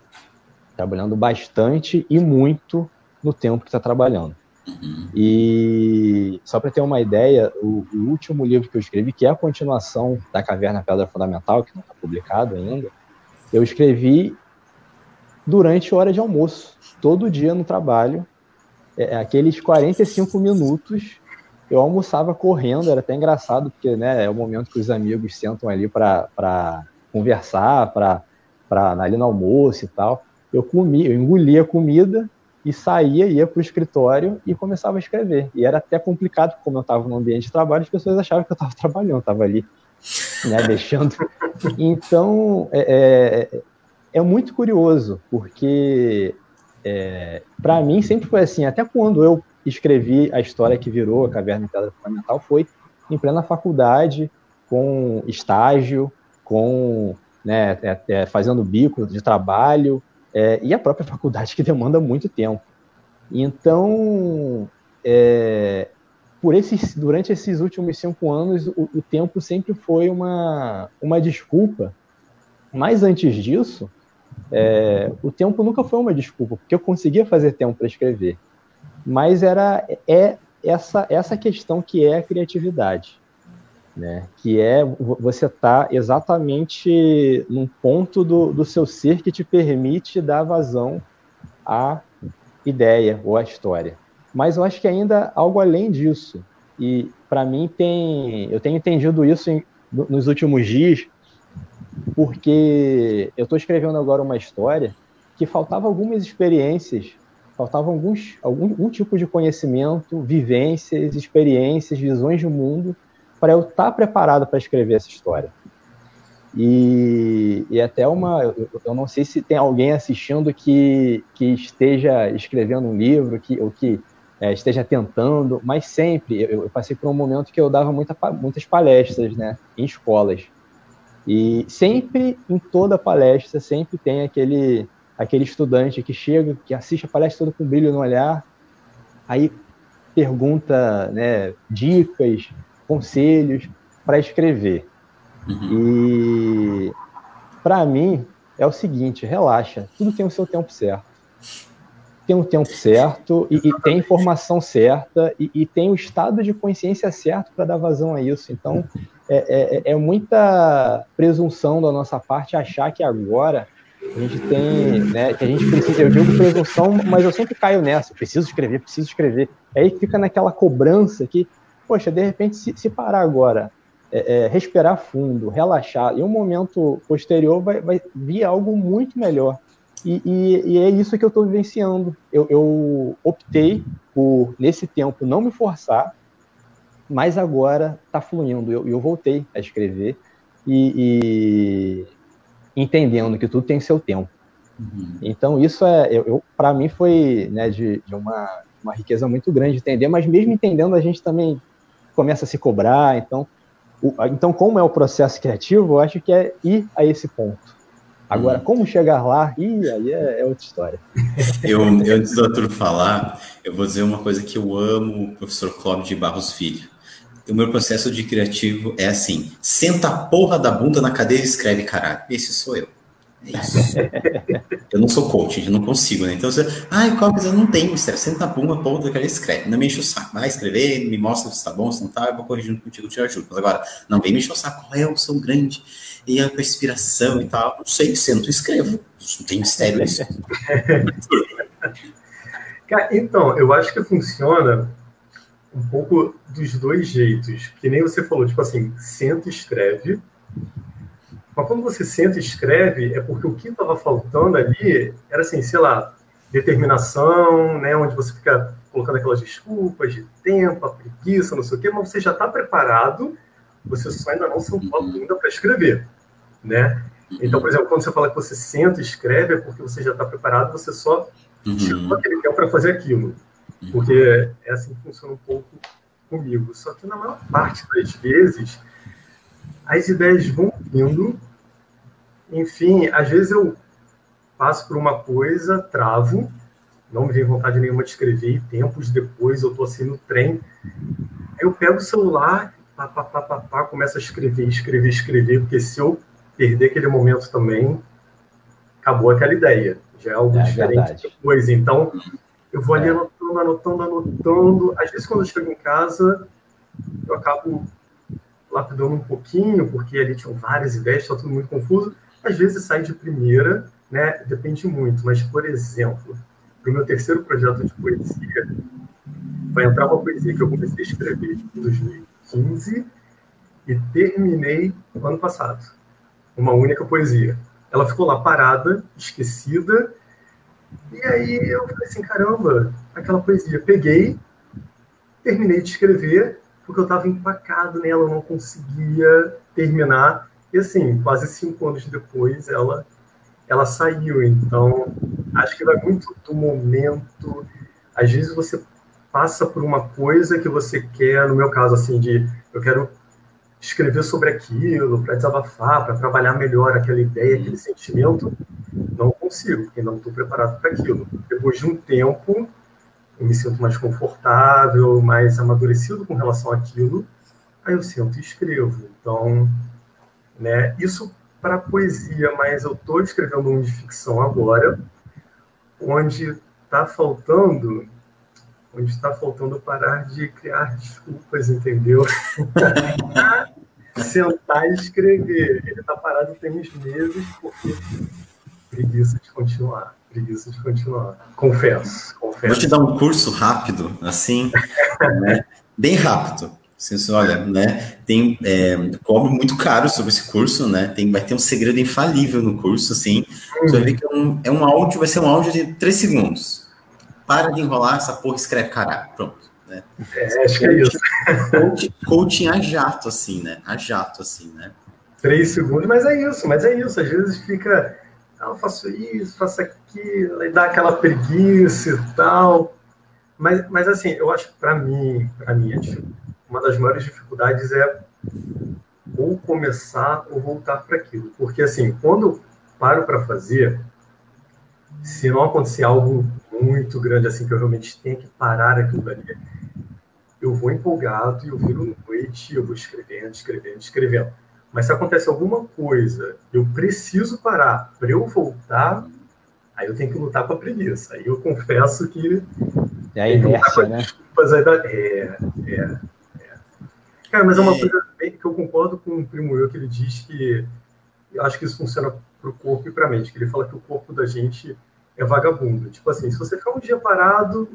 Trabalhando bastante e muito no tempo que está trabalhando. E só para ter uma ideia, o último livro que eu escrevi, que é a continuação da Caverna Pedra Fundamental, que não está publicado ainda, eu escrevi durante hora de almoço, todo dia no trabalho, aqueles 45 minutos. Eu almoçava correndo, era até engraçado, porque, né, é o momento que os amigos sentam ali para conversar, ali no almoço e tal. Eu engolia a comida e saía, ia para o escritório e começava a escrever. E era até complicado, porque como eu estava no ambiente de trabalho, as pessoas achavam que eu estava trabalhando, estava ali, né, deixando. Então, é muito curioso, porque para mim sempre foi assim, até quando eu escrevi a história que virou a Caverna de Pedra Fundamental, foi em plena faculdade, com estágio, né, fazendo bico de trabalho, e a própria faculdade que demanda muito tempo. Então, durante esses últimos 5 anos, o tempo sempre foi uma desculpa. Mas antes disso, o tempo nunca foi uma desculpa, porque eu conseguia fazer tempo para escrever. Mas essa questão que é a criatividade, né? Que é você estar exatamente num ponto do seu ser que te permite dar vazão à ideia ou à história. Mas eu acho que ainda algo além disso. E, para mim, eu tenho entendido isso nos últimos dias, porque eu estou escrevendo agora uma história que faltava algumas experiências, faltava algum tipo de conhecimento, vivências, experiências, visões de mundo, para eu estar preparado para escrever essa história. E até eu não sei se tem alguém assistindo que esteja escrevendo um livro, ou que esteja tentando, mas sempre, eu passei por um momento que eu dava muitas palestras, né, em escolas. E sempre, em toda palestra, sempre tem aquele estudante que chega, que assiste a palestra toda com brilho no olhar, aí pergunta, né, dicas, conselhos para escrever. E, para mim, é o seguinte, relaxa, tudo tem o seu tempo certo. Tem um tempo certo, e tem a informação certa, e tem o estado de consciência certo para dar vazão a isso. Então, é muita presunção da nossa parte achar que agora a gente tem, né, que a gente precisa, eu digo presunção, mas eu sempre caio nessa, preciso escrever. Aí fica naquela cobrança que, poxa, de repente, se parar agora, respirar fundo, relaxar, e um momento posterior vai vir algo muito melhor. E é isso que eu estou vivenciando. Eu optei por, nesse tempo, não me forçar, mas agora está fluindo. Eu voltei a escrever e entendendo que tudo tem seu tempo. Então, isso para mim foi, né, de uma riqueza muito grande de entender, mas mesmo entendendo, a gente também começa a se cobrar. Então, como é o processo criativo, eu acho que é ir a esse ponto. Agora, como chegar lá, aí é outra história.
Eu, antes do Arthur falar, eu vou dizer uma coisa que eu amo o professor Clóvis de Barros Filho. O meu processo de criativo é assim, senta a porra da bunda na cadeira e escreve, caralho. Esse sou eu. É isso. Eu não sou coach, eu não consigo, né? Então você, Clóvis, eu não tenho mistério. Senta a bunda, porra da cadeira e escreve. Não me enche o saco. Vai escrever, me mostra se tá bom, se não tá, eu vou corrigindo contigo, te ajudo. Mas agora, não vem me encher o saco, qual é o som grande e a inspiração e tal. Não sei, sento e escrevo. Não tem mistério isso.
Cara, então, eu acho que funciona um pouco dos dois jeitos. Que nem você falou, tipo assim, senta e escreve. Mas quando você senta e escreve, é porque o que estava faltando ali era, assim, sei lá, determinação, né? Onde você fica colocando aquelas desculpas de tempo, a preguiça, não sei o quê, mas você já está preparado, você só ainda não sentou a bunda para escrever, né? Então, por exemplo, quando você fala que você senta e escreve, é porque você já está preparado, você só tirou aquele tempo para fazer aquilo. Porque é assim que funciona um pouco comigo. Só que na maior parte das vezes, as ideias vão vindo, enfim, às vezes eu passo por uma coisa, travo, não me vem vontade nenhuma de escrever, e tempos depois eu tô assim no trem, aí eu pego o celular, começo a escrever, porque se eu perder aquele momento também, acabou aquela ideia, já é algo diferente
verdade.
depois, então eu vou ali anotando, às vezes quando eu chego em casa, eu acabo lapidando um pouquinho, porque ali tinham várias ideias, está tudo muito confuso, às vezes sai de primeira, né? Depende muito, mas, por exemplo, para o meu terceiro projeto de poesia, vai entrar uma poesia que eu comecei a escrever em 2015 e terminei no ano passado. Uma única poesia. Ela ficou lá parada, esquecida, e aí eu falei assim, caramba, aquela poesia. Peguei, terminei de escrever, porque eu estava empacado nela, eu não conseguia terminar. E assim, quase 5 anos depois, ela saiu. Então, acho que vai muito do momento. Às vezes você passa por uma coisa que você quer, no meu caso, assim, eu quero escrever sobre aquilo, para desabafar, para trabalhar melhor aquela ideia, aquele sentimento. Não consigo, porque não estou preparado para aquilo. Depois de um tempo, eu me sinto mais confortável, mais amadurecido com relação àquilo, aí eu sento e escrevo. Então, né, isso para poesia, mas eu estou escrevendo um de ficção agora, onde está faltando parar de criar desculpas, entendeu? Sentar e escrever. Ele está parado tem uns meses, porque preguiça de continuar. Confesso.
Vou te dar um curso rápido, assim, né? Bem rápido. Você olha, né? Cobro muito caro sobre esse curso, né? Vai ter um segredo infalível no curso, assim. Você vai ver que vai ser um áudio de 3 segundos. Para de enrolar essa porra, escreve caralho. Pronto. Né?
Acho que é isso.
Coaching a jato, assim, né?
3 segundos, mas é isso. Às vezes fica, eu faço isso, faço aquilo, e dá aquela preguiça e tal. Mas assim, eu acho que para mim, uma das maiores dificuldades é ou começar ou voltar para aquilo. Porque assim, quando eu paro para fazer, se não acontecer algo muito grande assim, que eu realmente tenho que parar aquilo dali, eu vou empolgado e eu viro noite, eu vou escrevendo. Mas se acontece alguma coisa, eu preciso parar para eu voltar, aí eu tenho que lutar com a preguiça. Aí eu confesso que...
É a inércia, né?
Cara, mas é uma coisa que eu concordo com o primo meu, que ele diz que... Eu acho que isso funciona para o corpo e para a mente, que ele fala que o corpo da gente é vagabundo. Tipo assim, se você ficar um dia parado,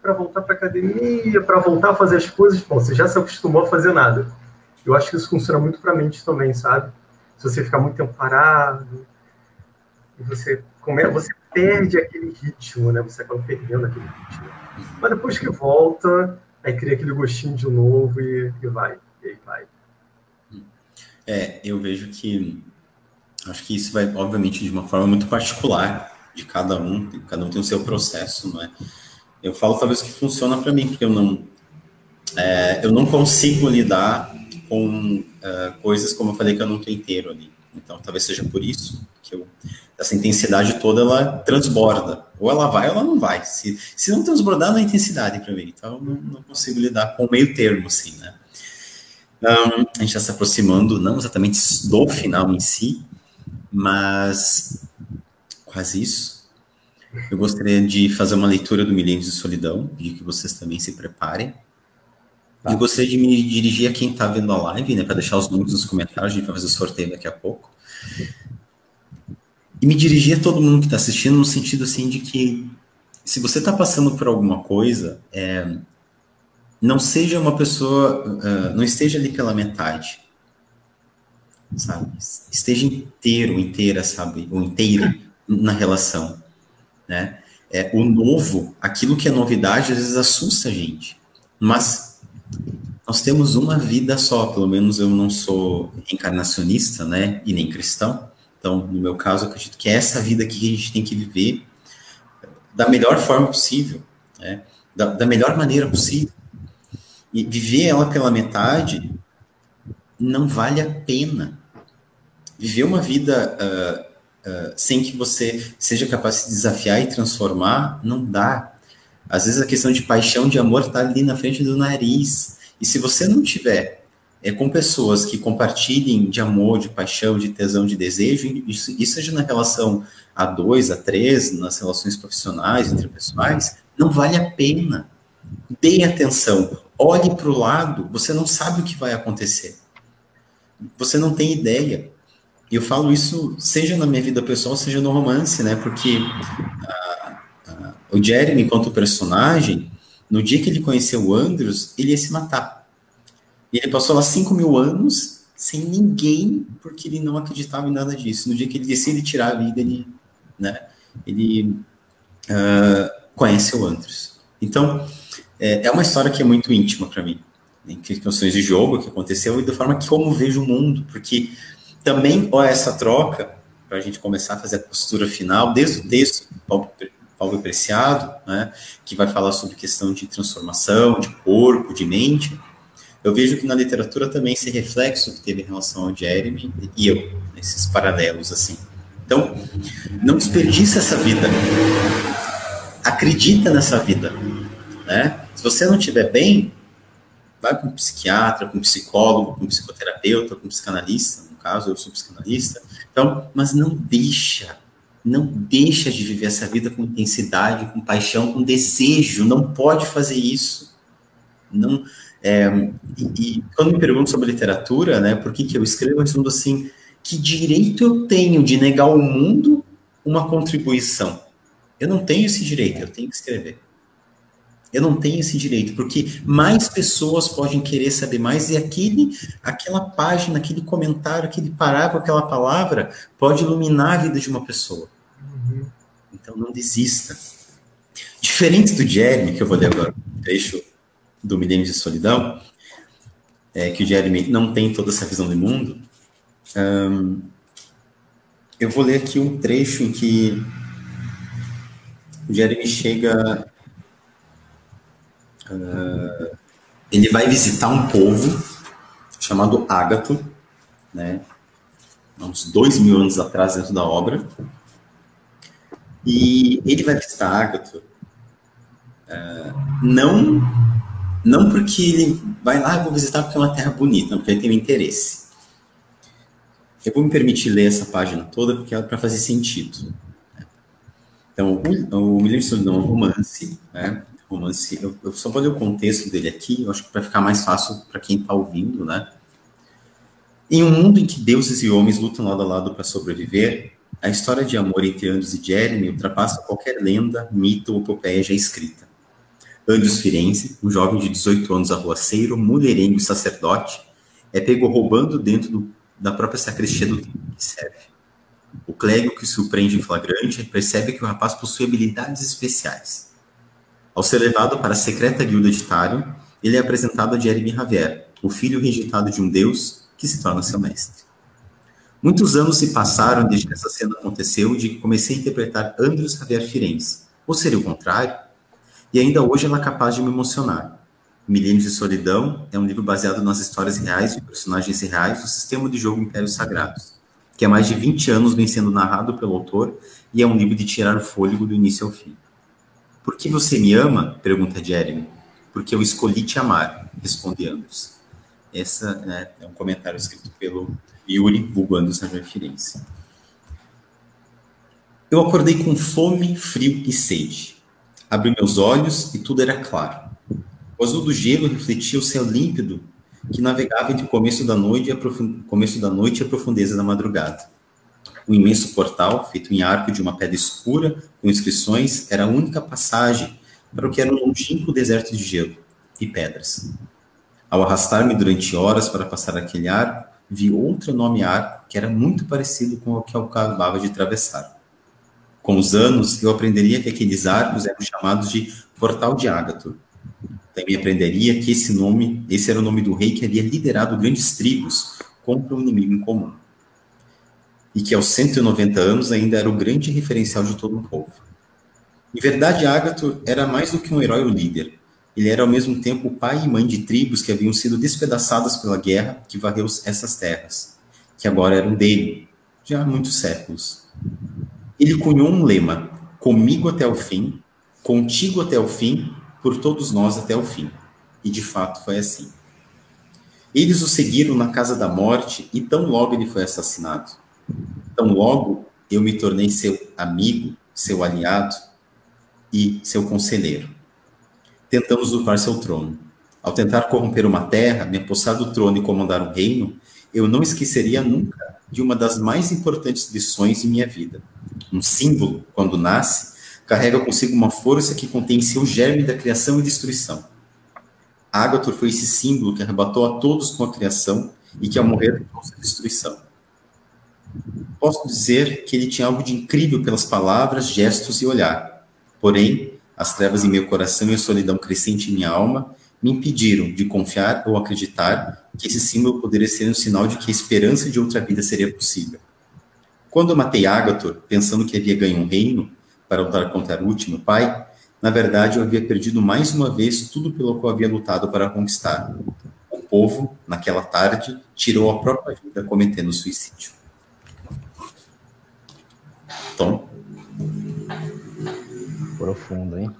para voltar para academia, para voltar a fazer as coisas, bom, você já se acostumou a fazer nada. Eu acho que isso funciona muito para a mente também, sabe? Se você ficar muito tempo parado, você perde aquele ritmo, né? Você acaba perdendo aquele ritmo. Mas depois que volta, aí cria aquele gostinho de novo e vai. E aí vai.
Eu vejo que... Acho que isso vai, obviamente, de uma forma muito particular de cada um tem o seu processo, não é? Eu falo talvez que funciona para mim, porque eu não consigo lidar com coisas, como eu falei, que eu não estou inteiro ali. Então, talvez seja por isso que eu essa intensidade toda, ela transborda. Ou ela vai ou ela não vai. Se não transbordar, não é intensidade para mim. Então, eu não consigo lidar com o meio termo, assim, né? A gente está se aproximando, não exatamente do final em si, mas quase isso. Eu gostaria de fazer uma leitura do Milênios de Solidão, pedir que vocês também se preparem. Eu gostaria de me dirigir a quem está vendo a live, né, para deixar os nomes nos comentários, a gente vai fazer o sorteio daqui a pouco. E me dirigir a todo mundo que está assistindo no sentido, assim, de que se você está passando por alguma coisa, não seja uma pessoa, não esteja ali pela metade, sabe? Esteja inteira, sabe? Ou inteira na relação, né? O novo, aquilo que é novidade, às vezes assusta a gente. Mas nós temos uma vida só, pelo menos eu não sou encarnacionista, né? E nem cristão. Então, no meu caso, eu acredito que é essa vida aqui que a gente tem que viver da melhor forma possível, né? Da melhor maneira possível. E viver ela pela metade não vale a pena. Viver uma vida sem que você seja capaz de se desafiar e transformar, não dá. Às vezes a questão de paixão, de amor, está ali na frente do nariz. E se você não tiver com pessoas que compartilhem de amor, de paixão, de tesão, de desejo, isso seja na relação a 2, a 3, nas relações profissionais, interpessoais, não vale a pena. Dê atenção. Olhe para o lado, você não sabe o que vai acontecer. Você não tem ideia. E eu falo isso, seja na minha vida pessoal, seja no romance, né? Porque o Jeremy, enquanto personagem, no dia que ele conheceu o Andrews, ele ia se matar. E ele passou lá 5.000 anos sem ninguém, porque ele não acreditava em nada disso. No dia que ele decide tirar a vida, ele conhece o Andrews. Então, é uma história que é muito íntima para mim, em questões de jogo que aconteceu e da forma que como vejo o mundo, porque também essa troca, para a gente começar a fazer a postura final, desde o texto Paulo Preciado, né, que vai falar sobre questão de transformação, de corpo, de mente, eu vejo que na literatura também esse reflexo que teve em relação ao Jeremy e eu, esses paralelos, assim. Então, não desperdice essa vida. Acredita nessa vida, né? Se você não estiver bem, vai com um psiquiatra, com um psicólogo, com um psicoterapeuta, com um psicanalista, no caso, eu sou psicanalista. Então, mas não deixa de viver essa vida com intensidade, com paixão, com desejo. Não pode fazer isso. Não. E quando me perguntam sobre literatura, né, por que eu escrevo, eu respondo assim: que direito eu tenho de negar ao mundo uma contribuição? Eu não tenho esse direito, eu tenho que escrever. Eu não tenho esse direito, porque mais pessoas podem querer saber mais e aquela página, aquele comentário, aquele parágrafo, aquela palavra pode iluminar a vida de uma pessoa. Então não desista. Diferente do Jeremy, que eu vou ler agora um trecho do Milênios de Solidão, que o Jeremy não tem toda essa visão do mundo, eu vou ler aqui um trecho em que o Jeremy chega... ele vai visitar um povo chamado Ágato, né, uns 2.000 anos atrás dentro da obra, e ele vai visitar Ágato não porque ele vai lá, vou visitar porque é uma terra bonita, não, porque ele tem um interesse. Eu vou me permitir ler essa página toda porque é para fazer sentido. Então, o Milênios de Solidão é um romance, né? Romance, eu só vou ler o contexto dele aqui, eu acho que vai ficar mais fácil para quem está ouvindo, né? Em um mundo em que deuses e homens lutam lado a lado para sobreviver, a história de amor entre Andrews e Jeremy ultrapassa qualquer lenda, mito ou epopeia já escrita. Andrews Firenze, um jovem de 18 anos arruaceiro, mulherengo e sacerdote, é pego roubando dentro da própria sacristia do templo que serve. O clérigo que o surpreende em flagrante percebe que o rapaz possui habilidades especiais. Ao ser levado para a secreta guilda de Tharion, ele é apresentado a Jeremy Javier, o filho rejeitado de um deus que se torna seu mestre. Muitos anos se passaram desde que essa cena aconteceu e de que comecei a interpretar Andrews Javier Firenze. Ou seria o contrário? E ainda hoje ela é capaz de me emocionar. Milênios de Solidão é um livro baseado nas histórias reais de personagens reais do sistema de jogo Impérios Sagrados, que há mais de 20 anos vem sendo narrado pelo autor e é um livro de tirar o fôlego do início ao fim. Por que você me ama? Pergunta Jeremy. Porque eu escolhi te amar, responde Anders. Essa é um comentário escrito pelo Yuri, vulgo Anders na referência. Eu acordei com fome, frio e sede. Abri meus olhos e tudo era claro. O azul do gelo refletia o céu límpido que navegava entre o começo da noite e a profundeza da madrugada. O imenso portal, feito em arco de uma pedra escura, com inscrições, era a única passagem para o que era um longínquo deserto de gelo e pedras. Ao arrastar-me durante horas para passar aquele arco, vi outro enorme arco que era muito parecido com o que eu acabava de atravessar. Com os anos, eu aprenderia que aqueles arcos eram chamados de Portal de Ágator. Também aprenderia que esse era o nome do rei que havia liderado grandes tribos contra um inimigo em comum. E que aos 190 anos ainda era o grande referencial de todo um povo. Em verdade, Ágator era mais do que um herói ou líder. Ele era ao mesmo tempo o pai e mãe de tribos que haviam sido despedaçadas pela guerra que varreu essas terras, que agora eram dele, já há muitos séculos. Ele cunhou um lema: comigo até o fim, contigo até o fim, por todos nós até o fim. E de fato foi assim. Eles o seguiram na casa da morte e tão logo ele foi assassinado. Tão logo eu me tornei seu amigo, seu aliado e seu conselheiro. Tentamos usurpar seu trono. Ao tentar corromper uma terra, me apossar do trono e comandar um reino, eu não esqueceria nunca de uma das mais importantes lições de minha vida. Um símbolo, quando nasce, carrega consigo uma força que contém em seu germe da criação e destruição. Ágator foi esse símbolo que arrebatou a todos com a criação e que ao morrer trouxe a destruição. Posso dizer que ele tinha algo de incrível pelas palavras, gestos e olhar. Porém, as trevas em meu coração e a solidão crescente em minha alma me impediram de confiar ou acreditar que esse símbolo poderia ser um sinal de que a esperança de outra vida seria possível. Quando eu matei Ágator, pensando que havia ganho um reino para lutar contra Uth, meu pai, na verdade eu havia perdido mais uma vez tudo pelo qual havia lutado para conquistar. O povo, naquela tarde, tirou a própria vida cometendo suicídio. Tom?
Profundo, hein?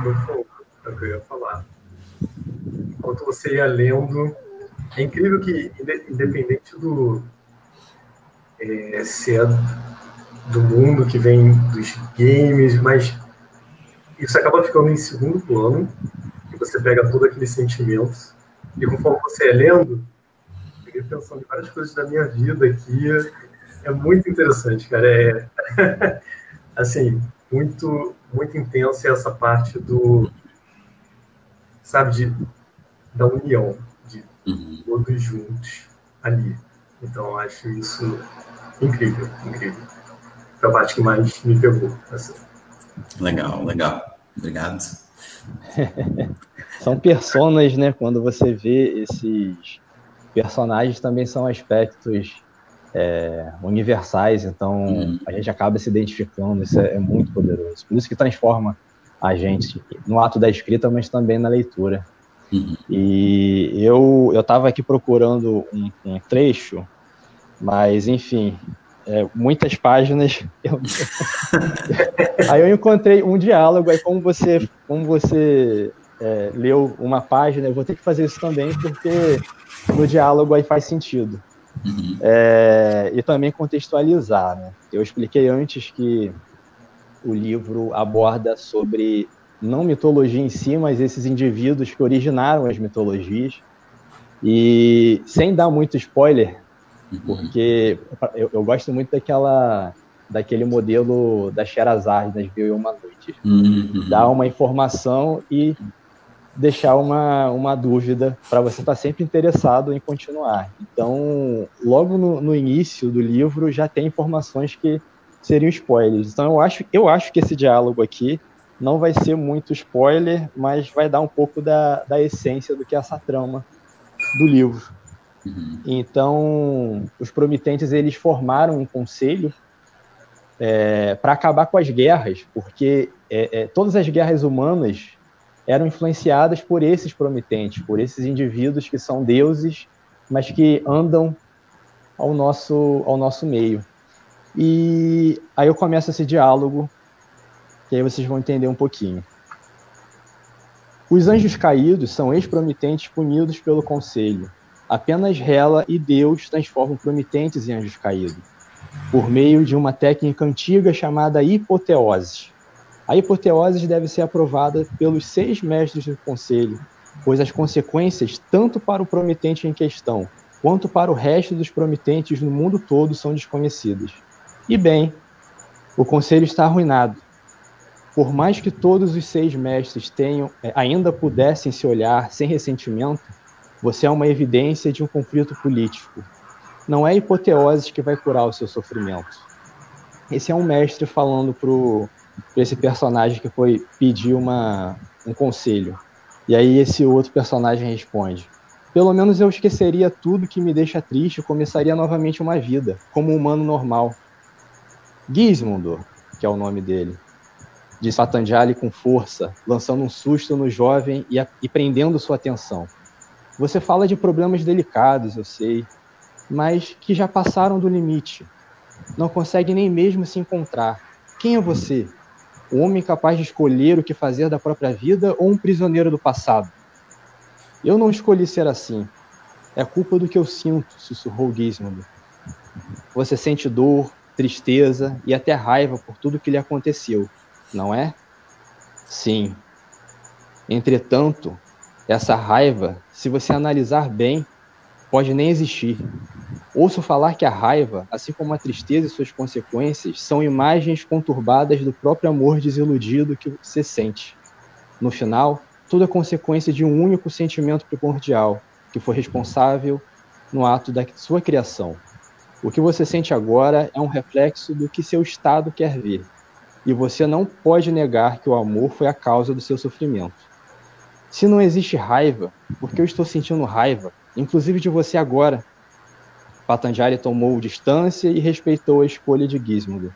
Profundo, é o que eu ia falar. Enquanto você ia lendo, é incrível que, independente do ser do mundo que vem dos games, mas isso acaba ficando em segundo plano, e você pega todo aquele sentimento, e conforme você é lendo, eu ia pensando em várias coisas da minha vida aqui, é muito interessante, cara, assim, muito, muito intensa essa parte do, sabe, da união, de todos juntos ali. Então, eu acho isso incrível, incrível. Foi a parte que mais me pegou. Assim.
Legal, legal. Obrigado.
São personas, né? Quando você vê esses personagens, também são aspectos universais, então a gente acaba se identificando, isso é muito poderoso. Por isso que transforma a gente no ato da escrita, mas também na leitura. E eu estava aqui procurando um trecho, mas, enfim, muitas páginas. Aí eu encontrei um diálogo, aí como você leu uma página, eu vou ter que fazer isso também, porque no diálogo aí faz sentido. E também contextualizar, né? Eu expliquei antes que o livro aborda sobre não mitologia em si, mas esses indivíduos que originaram as mitologias, e sem dar muito spoiler, porque eu gosto muito daquele modelo da Sherazade, das Mil e Uma Noites. Dar uma informação e deixar uma dúvida para você estar sempre interessado em continuar. Então, logo no início do livro já tem informações que seriam spoilers. Então, eu acho que esse diálogo aqui não vai ser muito spoiler, mas vai dar um pouco da essência do que é essa trama do livro. Então, os promitentes, eles formaram um conselho para acabar com as guerras, porque todas as guerras humanas eram influenciadas por esses promitentes, por esses indivíduos que são deuses, mas que andam ao nosso meio. E aí eu começo esse diálogo, que aí vocês vão entender um pouquinho. Os anjos caídos são ex-promitentes punidos pelo conselho. Apenas Hela e Deus transformam promitentes em anjos caídos, por meio de uma técnica antiga chamada hipoteose. A hipoteose deve ser aprovada pelos 6 mestres do conselho, pois as consequências, tanto para o promitente em questão, quanto para o resto dos promitentes no mundo todo, são desconhecidas. E bem, o conselho está arruinado. Por mais que todos os 6 mestres ainda pudessem se olhar sem ressentimento, você é uma evidência de um conflito político. Não é a hipoteose que vai curar o seu sofrimento. Esse é um mestre falando para esse personagem que foi pedir um conselho. E aí esse outro personagem responde: pelo menos eu esqueceria tudo que me deixa triste e começaria novamente uma vida, como um humano normal. Gizmondo, que é o nome dele, diz Patanjali com força, lançando um susto no jovem e prendendo sua atenção. Você fala de problemas delicados, eu sei, mas que já passaram do limite. Não consegue nem mesmo se encontrar. Quem é você? Um homem capaz de escolher o que fazer da própria vida ou um prisioneiro do passado? Eu não escolhi ser assim. É culpa do que eu sinto, sussurrou Gizmondo. Você sente dor, tristeza e até raiva por tudo que lhe aconteceu, não é? Sim. Entretanto, essa raiva, se você analisar bem, pode nem existir. Ouço falar que a raiva, assim como a tristeza e suas consequências, são imagens conturbadas do próprio amor desiludido que você sente. No final, tudo é consequência de um único sentimento primordial, que foi responsável no ato da sua criação. O que você sente agora é um reflexo do que seu estado quer ver. E você não pode negar que o amor foi a causa do seu sofrimento. Se não existe raiva, por que eu estou sentindo raiva, inclusive de você agora? Patanjali tomou distância e respeitou a escolha de Gizmondo.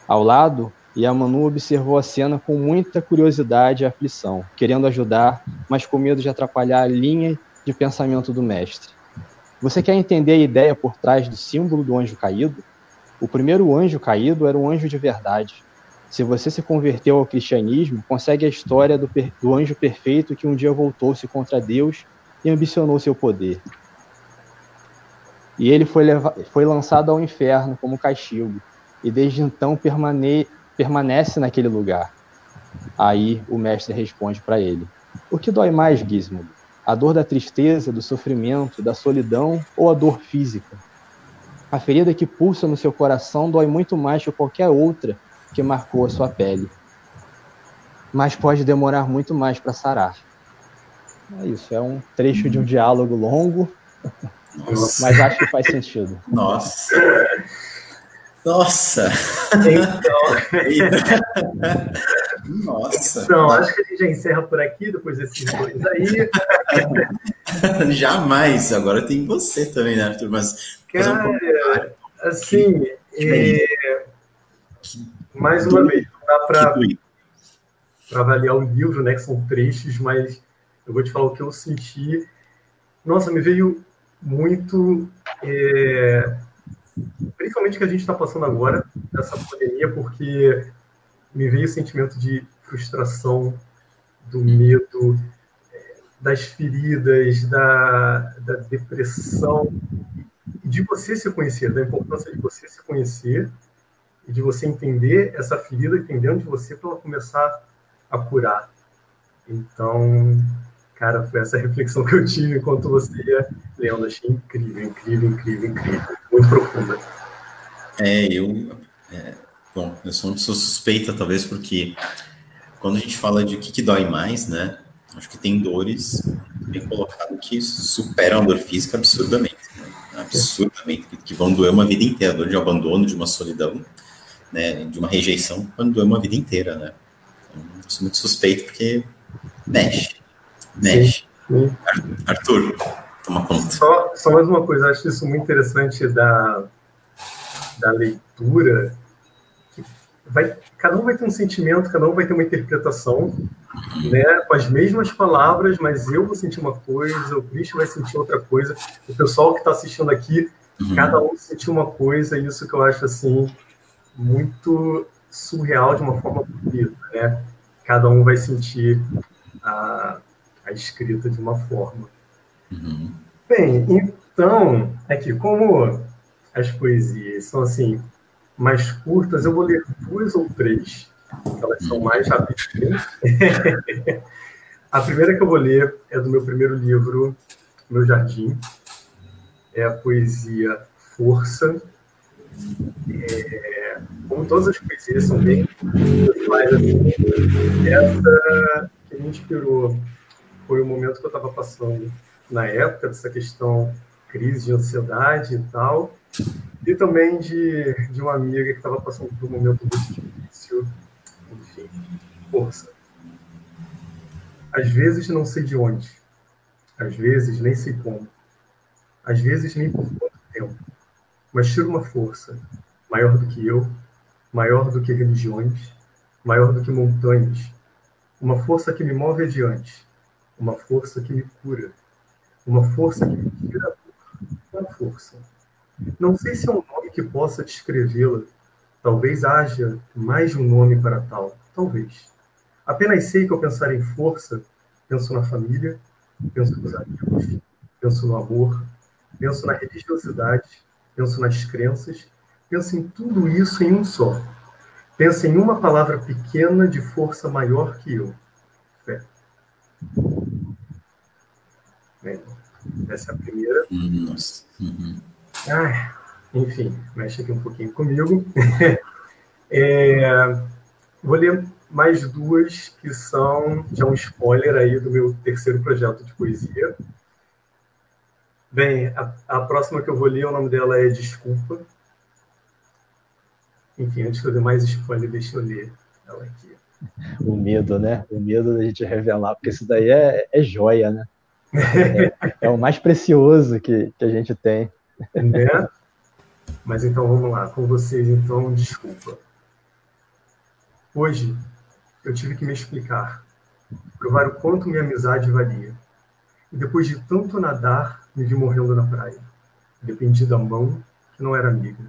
Ao lado, Yamanu observou a cena com muita curiosidade e aflição, querendo ajudar, mas com medo de atrapalhar a linha de pensamento do mestre. Você quer entender a ideia por trás do símbolo do anjo caído? O primeiro anjo caído era um anjo de verdade. Se você se converteu ao cristianismo, consegue a história do anjo perfeito que um dia voltou-se contra Deus e ambicionou seu poder. E ele foi lançado ao inferno como castigo, e desde então permanece naquele lugar. Aí o mestre responde para ele: o que dói mais, Gizmondo? A dor da tristeza, do sofrimento, da solidão ou a dor física? A ferida que pulsa no seu coração dói muito mais que qualquer outra que marcou a sua pele. Mas pode demorar muito mais para sarar. É isso, é um trecho de um diálogo longo, mas acho que faz sentido.
Nossa! Nossa! Nossa!
Então, acho que a gente já encerra por aqui, depois desses dois aí.
Jamais! Agora tem você também, né, Arthur? Mas,
cara, assim, mais uma vez, não dá para avaliar o livro, né, que são trechos, mas eu vou te falar o que eu senti. Nossa, me veio muito, principalmente o que a gente está passando agora, essa pandemia, porque me veio o sentimento de frustração, do medo, das feridas, da depressão, de você se conhecer, da importância de você se conhecer e de você entender essa ferida, entendendo de você para ela começar a curar. Então, cara, foi essa reflexão que eu tive enquanto você ia lendo. Achei incrível, incrível, incrível, incrível. Muito profunda.
Bom, eu sou uma pessoa suspeita, talvez, porque quando a gente fala de o que dói mais, né? Acho que tem dores, bem colocado, que superam a dor física absurdamente. Né? Absurdamente, que vão doer uma vida inteira. A dor de abandono, de uma solidão, né? De uma rejeição, quando doer uma vida inteira, né? Eu sou muito suspeito porque mexe. Sim. Arthur, toma conta.
Só mais uma coisa, eu acho isso muito interessante da leitura. Cada um vai ter um sentimento, cada um vai ter uma interpretação, né, com as mesmas palavras, mas eu vou sentir uma coisa, o Christian vai sentir outra coisa, o pessoal que está assistindo aqui Cada um sentiu uma coisa, e isso que eu acho, assim, muito surreal de uma forma bonita, né? Cada um vai sentir a escrita de uma forma. Bem, então, aqui, como as poesias são, assim, mais curtas, eu vou ler 2 ou 3, elas são mais rapidinhas. A primeira que eu vou ler é do meu primeiro livro, Meu Jardim. É a poesia Força. Como todas as poesias são bem curtas, mas assim, essa que me inspirou foi o momento que eu estava passando na época, dessa questão, crise de ansiedade e tal, e também de uma amiga que estava passando por um momento muito difícil. Enfim, força. Às vezes não sei de onde, às vezes nem sei como, às vezes nem por quanto tempo, mas tiro uma força maior do que eu, maior do que religiões, maior do que montanhas, uma força que me move adiante, uma força que me cura, uma força que me tira a dor, uma força. Não sei se é um nome que possa descrevê-la, talvez haja mais de um nome para tal, talvez. Apenas sei que ao pensar em força, penso na família, penso nos amigos, penso no amor, penso na religiosidade, penso nas crenças, penso em tudo isso em um só. Penso em uma palavra pequena de força maior que eu. Fé. Bem, essa é a primeira.
Nossa.
Enfim, mexe aqui um pouquinho comigo. Vou ler mais 2 que são já um spoiler aí do meu terceiro projeto de poesia. Bem, a próxima que eu vou ler, o nome dela é Desculpa. Enfim, antes de eu ler mais spoiler, deixa eu ler ela aqui.
O medo, né? O medo da gente revelar, porque isso daí é joia, né? É o mais precioso que a gente tem.
Né? Mas então vamos lá, com vocês, então, Desculpa. Hoje eu tive que me explicar, provar o quanto minha amizade valia. E depois de tanto nadar, me vi morrendo na praia. Dependi da mão que não era amiga.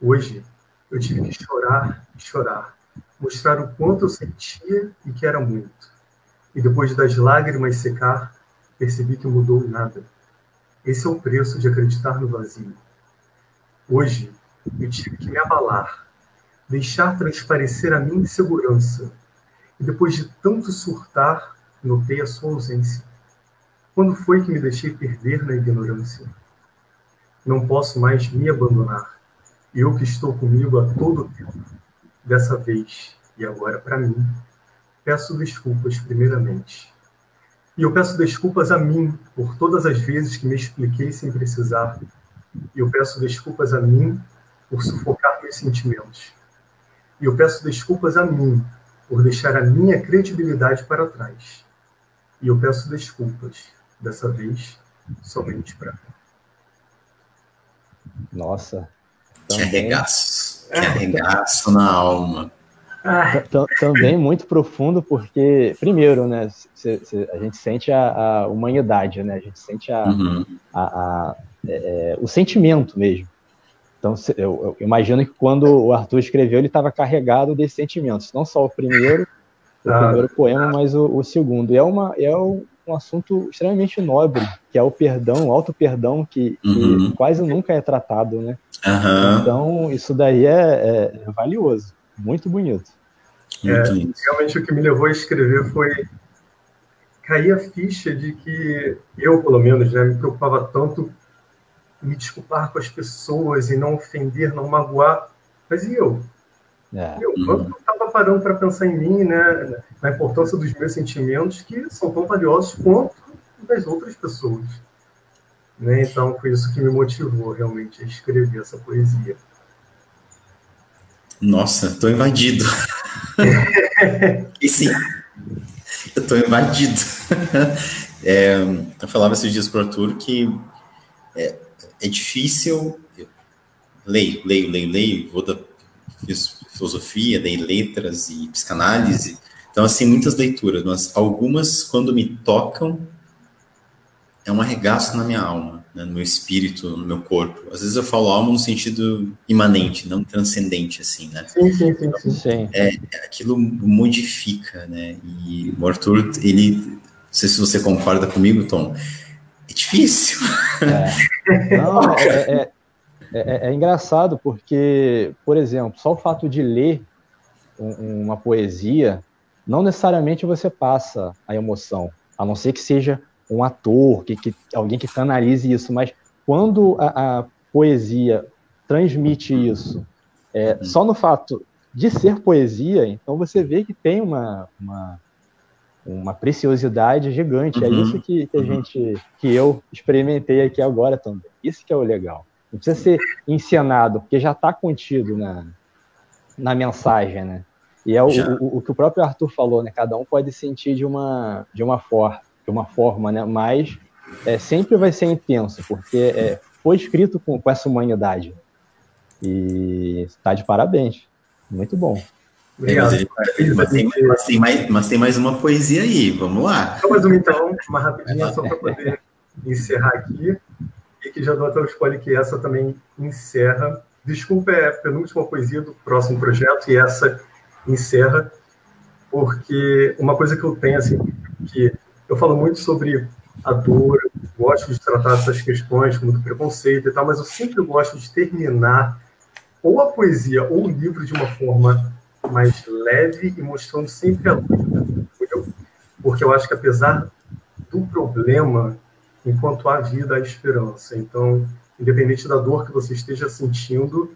Hoje eu tive que chorar e chorar, mostrar o quanto eu sentia e que era muito. E depois das lágrimas secar, percebi que mudou nada. Esse é o preço de acreditar no vazio. Hoje eu tive que me abalar, deixar transparecer a minha insegurança. E depois de tanto surtar, notei a sua ausência. Quando foi que me deixei perder na ignorância? Não posso mais me abandonar. Eu que estou comigo a todo tempo. Dessa vez, e agora para mim, peço desculpas primeiramente. E eu peço desculpas a mim por todas as vezes que me expliquei sem precisar. E eu peço desculpas a mim por sufocar meus sentimentos. E eu peço desculpas a mim por deixar a minha credibilidade para trás. E eu peço desculpas, dessa vez, somente para mim.
Nossa.
Que arregaço. Que arregaço na alma.
Também muito profundo, porque, primeiro, né, a gente sente a humanidade, né? A gente sente o sentimento mesmo. Então, eu imagino que quando o Arthur escreveu, ele estava carregado desses sentimentos. Não só o primeiro poema, mas o segundo. E é um assunto extremamente nobre, que é o perdão, o auto-perdão, que quase nunca é tratado, né? Então, isso daí é valioso. Muito bonito.
Realmente, o que me levou a escrever foi cair a ficha de que eu, pelo menos, né, me preocupava tanto em me desculpar com as pessoas e não ofender, não magoar. Mas e eu? Eu não estava parando para pensar em mim, né, na importância dos meus sentimentos, que são tão valiosos quanto das outras pessoas. Né? Então, foi isso que me motivou realmente a escrever essa poesia.
Nossa, estou invadido. E sim, eu estou invadido. Eu falava esses dias para o Arthur que é difícil. Leio, fiz filosofia, dei letras e psicanálise. Então, assim, muitas leituras, mas algumas, quando me tocam, é um arregaço na minha alma, né, no meu espírito, no meu corpo. Às vezes eu falo alma no sentido imanente, não transcendente, assim, né?
Sim.
Aquilo modifica, né? E o Arthur, ele, não sei se você concorda comigo, Tom, é difícil.
Não, é engraçado porque, por exemplo, só o fato de ler uma poesia, não necessariamente você passa a emoção, a não ser que seja um ator, alguém que canalize isso, mas quando a poesia transmite isso, só no fato de ser poesia, então você vê que tem uma preciosidade gigante. É isso que eu experimentei aqui agora também. Isso que é o legal. Não precisa ser encenado, porque já está contido na mensagem, né? E é o que o próprio Arthur falou, né? Cada um pode sentir de uma forma, né? Mas sempre vai ser intenso, porque foi escrito com essa humanidade. E está de parabéns. Muito bom.
Mas tem mais uma poesia aí, vamos lá.
Só mais uma então, uma rapidinha, só para poder encerrar aqui. E que já dou até o spoiler que essa também encerra. Desculpa, é a penúltima poesia do próximo projeto, e essa encerra, porque uma coisa que eu tenho, assim, que eu falo muito sobre a dor, gosto de tratar essas questões, como do preconceito e tal, mas eu sempre gosto de terminar ou a poesia ou o livro de uma forma mais leve e mostrando sempre a luta, entendeu? Porque eu acho que apesar do problema, enquanto há vida, há esperança. Então, independente da dor que você esteja sentindo,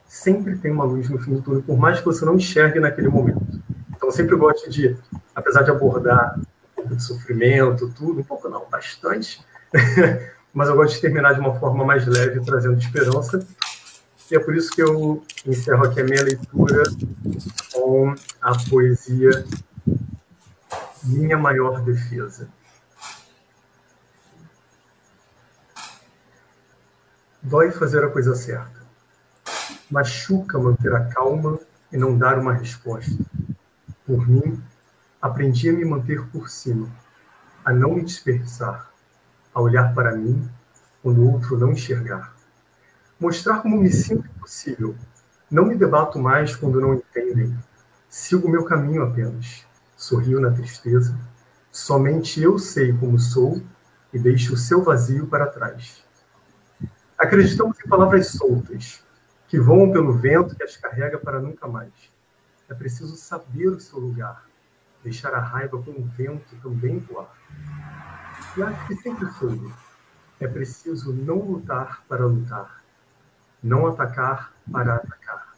sempre tem uma luz no fim do túnel, por mais que você não enxergue naquele momento. Então, eu sempre gosto de, apesar de abordar um pouco de sofrimento, tudo, um pouco não, bastante, mas eu gosto de terminar de uma forma mais leve, trazendo esperança. E é por isso que eu encerro aqui a minha leitura com a poesia Minha Maior Defesa. Dói fazer a coisa certa. Machuca manter a calma e não dar uma resposta. Por mim, aprendi a me manter por cima, a não me dispersar, a olhar para mim quando o outro não enxergar. Mostrar como me sinto possível. Não me debato mais quando não entendem. Sigo o meu caminho apenas. Sorrio na tristeza. Somente eu sei como sou e deixo o seu vazio para trás. Acreditamos em palavras soltas, que voam pelo vento que as carrega para nunca mais. É preciso saber o seu lugar, deixar a raiva com o vento também voar. E acho que sempre soube. É preciso não lutar para lutar, não atacar para atacar.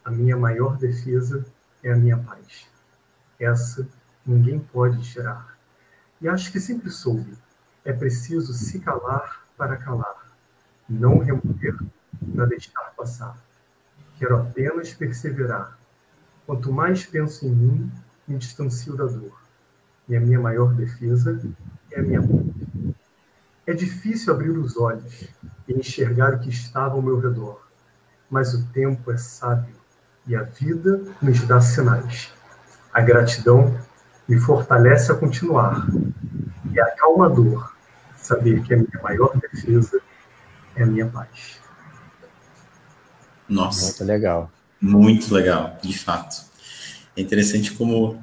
A minha maior defesa é a minha paz. Essa ninguém pode tirar. E acho que sempre soube. É preciso se calar para calar. Não remover para deixar passar. Quero apenas perseverar. Quanto mais penso em mim, me distancio da dor. E a minha maior defesa é a minha paz. É difícil abrir os olhos e enxergar o que estava ao meu redor. Mas o tempo é sábio e a vida nos dá sinais. A gratidão me fortalece a continuar. E acalma a dor saber que a minha maior defesa é a minha paz.
Nossa.
Muito legal.
Muito legal, de fato. É interessante como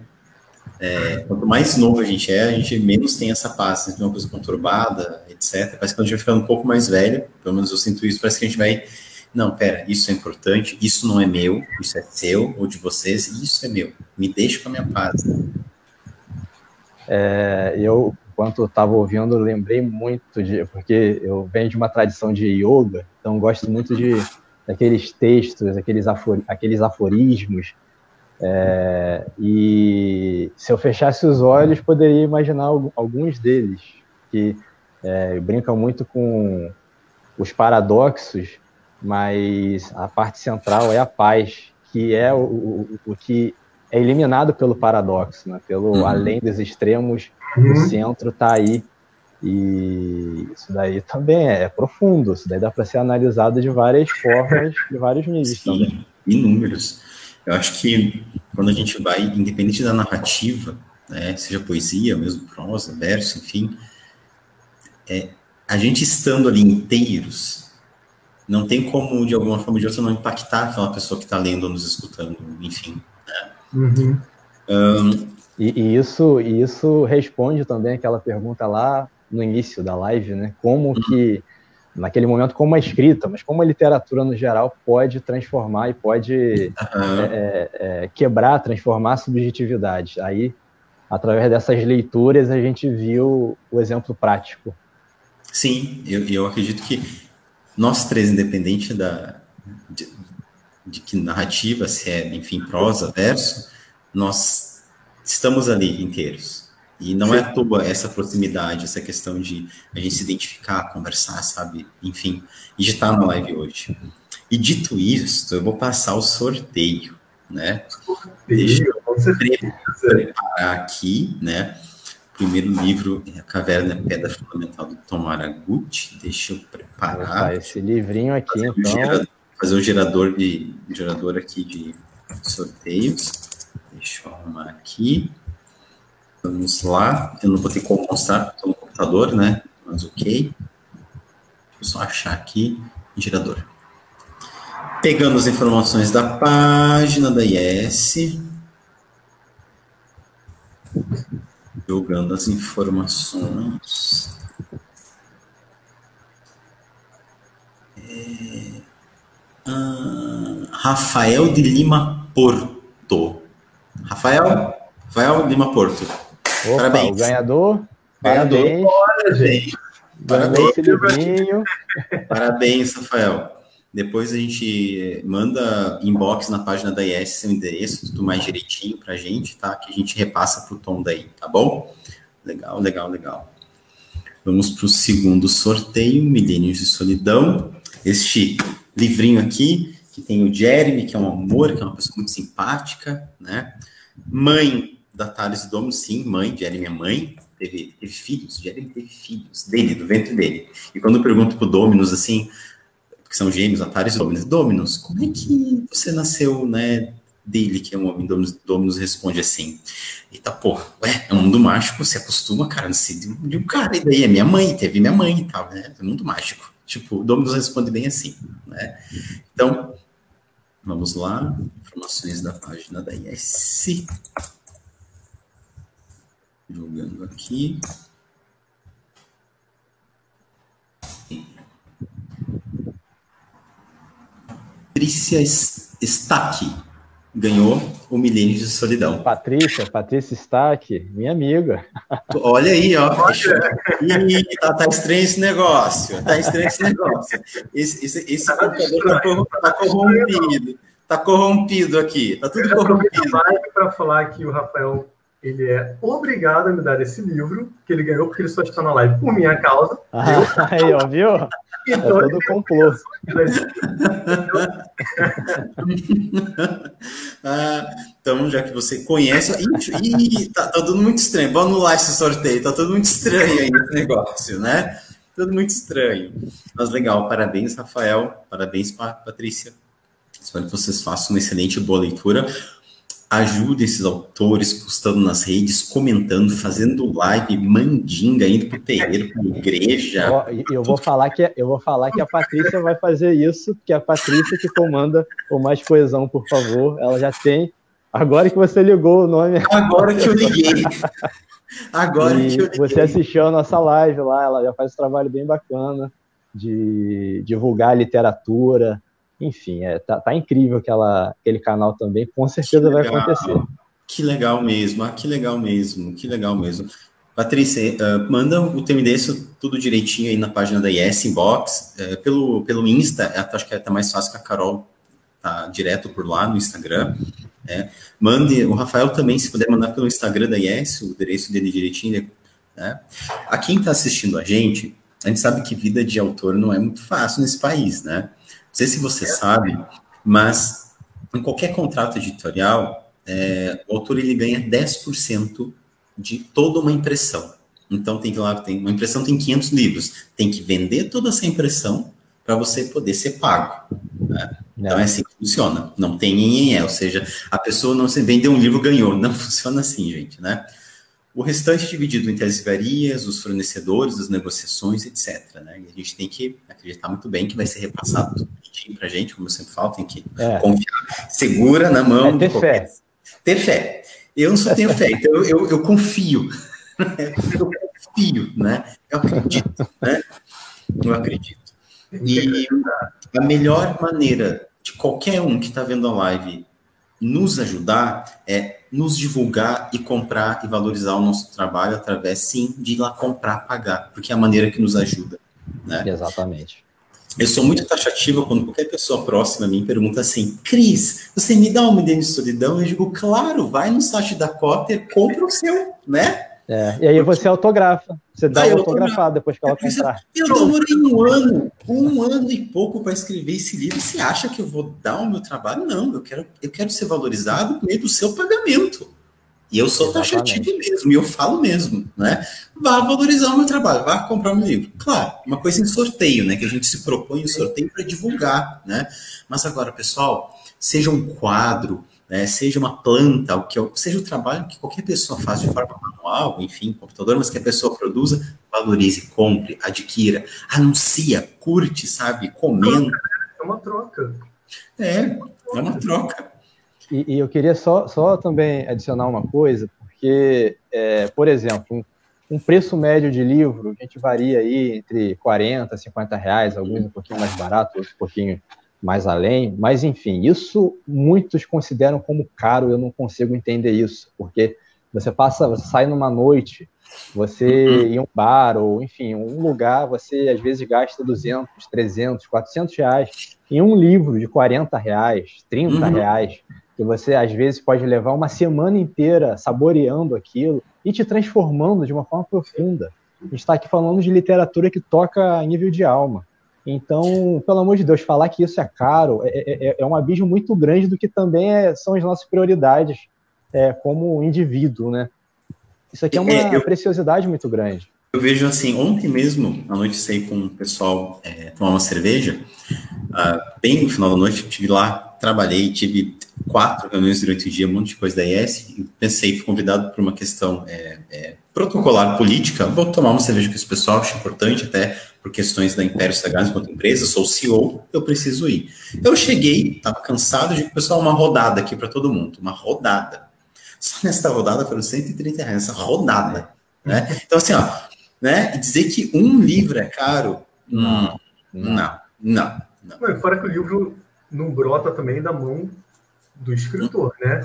quanto mais novo a gente menos tem essa paz, né? Uma coisa conturbada, etc. Parece que quando a gente vai ficando um pouco mais velho, pelo menos eu sinto isso, parece que a gente vai, não, pera, isso é importante, isso não é meu, isso é seu, ou de vocês, isso é meu. Me deixa com a minha paz.
Eu, enquanto estava ouvindo, lembrei muito porque eu venho de uma tradição de yoga, então gosto muito daqueles textos, aqueles aforismos, e se eu fechasse os olhos, poderia imaginar alguns deles, que brincam muito com os paradoxos, mas a parte central é a paz, que é o que é eliminado pelo paradoxo, né? Pelo além dos extremos, o centro está aí. E isso daí também é profundo, isso daí dá para ser analisado de várias formas, de vários níveis.
Sim,
também.
Inúmeros. Eu acho que quando a gente vai, independente da narrativa, né, seja poesia, mesmo prosa, verso, enfim, a gente estando ali inteiros, não tem como, de alguma forma ou de outra, não impactar aquela pessoa que está lendo ou nos escutando, enfim. Né?
E isso responde também aquela pergunta lá no início da live, né? Como que, naquele momento, como a escrita, mas como a literatura no geral pode transformar e pode quebrar, transformar a subjetividade. Aí, através dessas leituras, a gente viu o exemplo prático.
Sim, eu acredito que nós três, independente de que narrativa, se é, enfim, prosa, verso, nós estamos ali inteiros. E não é à toa essa proximidade, essa questão de a gente se identificar, conversar, sabe? Enfim, e de estar na live hoje. E dito isso, eu vou passar o sorteio, né? Deixa eu preparar aqui, né? O primeiro livro é A Caverna Pedra Fundamental do Tom Haraguchi. Deixa eu preparar.
Esse livrinho aqui, então.
Fazer um gerador aqui de sorteios. Deixa eu arrumar aqui. Vamos lá. Eu não vou ter como mostrar, estou no computador, né? Mas ok. Deixa eu só achar aqui o gerador. Pegando as informações da página da IS. Jogando as informações. Rafael de Lima Porto. Rafael Lima Porto.
Opa, parabéns. O ganhador. Parabéns.
Olha, gente.
Parabéns,
Filipinho.
Parabéns, Rafael. Depois a gente manda inbox na página da IS seu endereço, tudo mais direitinho pra gente, tá? Que a gente repassa pro Tom daí, tá bom? Legal. Vamos pro segundo sorteio, Milênios de Solidão. Este livrinho aqui, que tem o Jeremy, que é um amor, que é uma pessoa muito simpática, né? Mãe da Thales e Dominus, sim, mãe, Jeremy é mãe, teve filhos, Jeremy teve filhos, do ventre dele. E quando eu pergunto pro Dominus, assim, que são gêmeos, Atares e Dominus, como é que você nasceu, né, dele, que é um homem? Dominus responde assim, eita, pô, é um mundo mágico, você acostuma, cara, nasci de um cara, e daí é minha mãe, teve minha mãe e tal, né, é um mundo mágico. Tipo, Dominus responde bem assim, né. Então, vamos lá, informações da página da IS. Jogando aqui. Patrícia Stack ganhou o Milênio de Solidão.
Patrícia Stack, minha amiga.
Olha aí, ó. Ih, tá estranho esse negócio. Esse computador tá corrompido. Tá corrompido aqui. Tá tudo corrompido.
Para falar que o Rafael, ele é obrigado a me dar esse livro, que ele ganhou porque ele só está na live por minha causa.
Aí, ó, viu? Então, é todo complô.
Então, já que você conhece... tá tudo muito estranho. Vamos anular esse sorteio. Tá tudo muito estranho aí esse negócio, né? Tudo muito estranho. Mas legal. Parabéns, Rafael. Parabéns, Patrícia. Espero que vocês façam uma excelente e boa leitura. Ajude esses autores postando nas redes, comentando, fazendo live, mandinga, indo pro terreiro, pra igreja.
Eu vou falar que a Patrícia vai fazer isso, que é a Patrícia que comanda o Mais Coesão, por favor. Ela já tem. Agora que você ligou o nome.
Agora que eu liguei.
Você assistiu a nossa live lá, ela já faz um trabalho bem bacana de divulgar a literatura. Enfim, tá incrível aquele canal também, com certeza vai acontecer.
Que legal mesmo, que legal mesmo. Patrícia, manda o teu endereço tudo direitinho aí na página da IS Inbox, pelo Insta, acho que tá mais fácil que a Carol tá direto por lá no Instagram. Mande, o Rafael também, se puder mandar pelo Instagram da IS, o endereço dele direitinho. Né? A quem tá assistindo a gente sabe que vida de autor não é muito fácil nesse país, né? Não sei se você sabe, mas em qualquer contrato editorial, o autor ele ganha 10% de toda uma impressão. Então, uma impressão tem 500 livros. Tem que vender toda essa impressão para você poder ser pago. Né? Então, é assim que funciona. Não tem ou seja, a pessoa não se vendeu um livro, ganhou. Não funciona assim, gente, né? O restante dividido entre as livrarias, os fornecedores, as negociações, etc. Né? E a gente tem que acreditar muito bem que vai ser repassado tudo para a gente, como eu sempre falo, tem que confiar, segura na mão.
Ter fé.
Ter fé. Eu não só tenho fé, então eu confio. Eu confio, né? Eu acredito, né? Eu acredito. E a melhor maneira de qualquer um que está vendo a live nos ajudar é nos divulgar e comprar e valorizar o nosso trabalho através, sim, de ir lá comprar, pagar, porque é a maneira que nos ajuda, né?
Exatamente.
Eu sou muito taxativa quando qualquer pessoa próxima a mim pergunta assim, Cris, você me dá uma ideia de solidão? Eu digo, claro, vai no site da Cotter, compra o seu, né?
E aí você autografa, você dá o autografado depois que ela comprar.
Eu demorei um ano e pouco para escrever esse livro. Você acha que eu vou dar o meu trabalho? Não, eu quero ser valorizado por meio do seu pagamento. E eu sou taxativo mesmo, e eu falo mesmo, né? Vá valorizar o meu trabalho, vá comprar um livro. Claro, uma coisa em sorteio, né? Que a gente se propõe em sorteio para divulgar, né? Mas agora, pessoal, seja um quadro, né, seja uma planta, seja o trabalho que qualquer pessoa faz de forma manual, enfim, computador, mas que a pessoa produza, valorize, compre, adquira, anuncia, curte, sabe, comenta.
É uma troca.
É uma troca.
E eu queria só também adicionar uma coisa, porque, por exemplo, um preço médio de livro, a gente varia aí entre 40, 50 reais, alguns um pouquinho mais barato, outros um pouquinho mais além, mas enfim, isso muitos consideram como caro, eu não consigo entender isso, porque você sai numa noite, você em um bar, ou enfim, um lugar, você às vezes gasta 200, 300, 400 reais em um livro de 40 reais, 30 reais, que você às vezes pode levar uma semana inteira saboreando aquilo e te transformando de uma forma profunda. A gente está aqui falando de literatura que toca a nível de alma. Então, pelo amor de Deus, falar que isso é caro é um abismo muito grande do que também são as nossas prioridades como indivíduo, né? Isso aqui é uma preciosidade muito grande.
Eu vejo assim, ontem mesmo, à noite, saí com o pessoal tomar uma cerveja, bem no final da noite, estive lá, trabalhei, tive 4 reuniões durante o dia, um monte de coisa da IES, e pensei, fui convidado por uma questão protocolar política, vou tomar uma cerveja com esse pessoal, acho importante, até por questões da Império Sagrado enquanto empresa, sou CEO, eu preciso ir. Eu cheguei, estava cansado, de pessoal, uma rodada aqui para todo mundo, uma rodada. Só nessa rodada foram 130 reais, essa rodada, né? Então assim, ó, né, dizer que um livro é caro, não.
Fora que o livro não brota também da mão do escritor, né?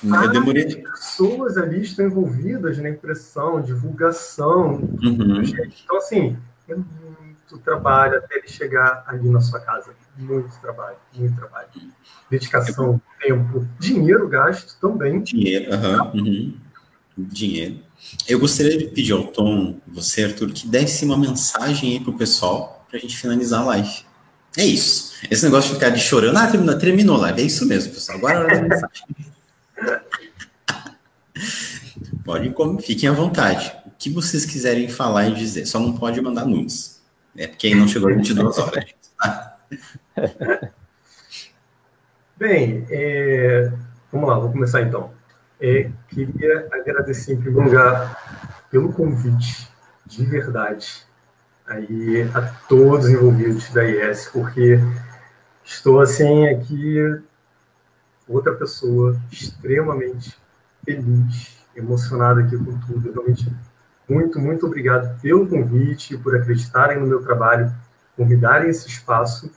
Eu demorei.
As pessoas ali estão envolvidas na impressão, divulgação. Então, assim, é muito trabalho até ele chegar ali na sua casa. Muito trabalho, muito trabalho. Dedicação, tempo, dinheiro gasto também.
Dinheiro. Eu gostaria de pedir ao Tom, você, Arthur, que desse uma mensagem aí pro pessoal pra gente finalizar a live. É isso. Esse negócio de ficar de chorando, terminou a live. É isso mesmo, pessoal. Agora é a mensagem. Fiquem à vontade. O que vocês quiserem falar e dizer. Só não pode mandar nudes. Porque aí não chegou a 22 horas. Tá?
Bem, vamos lá, vou começar então. Queria agradecer em primeiro lugar pelo convite, de verdade, aí a todos os envolvidos da IES, porque estou assim aqui, outra pessoa extremamente feliz, emocionado aqui com tudo. Realmente, muito, muito obrigado pelo convite, por acreditarem no meu trabalho, por me darem esse espaço,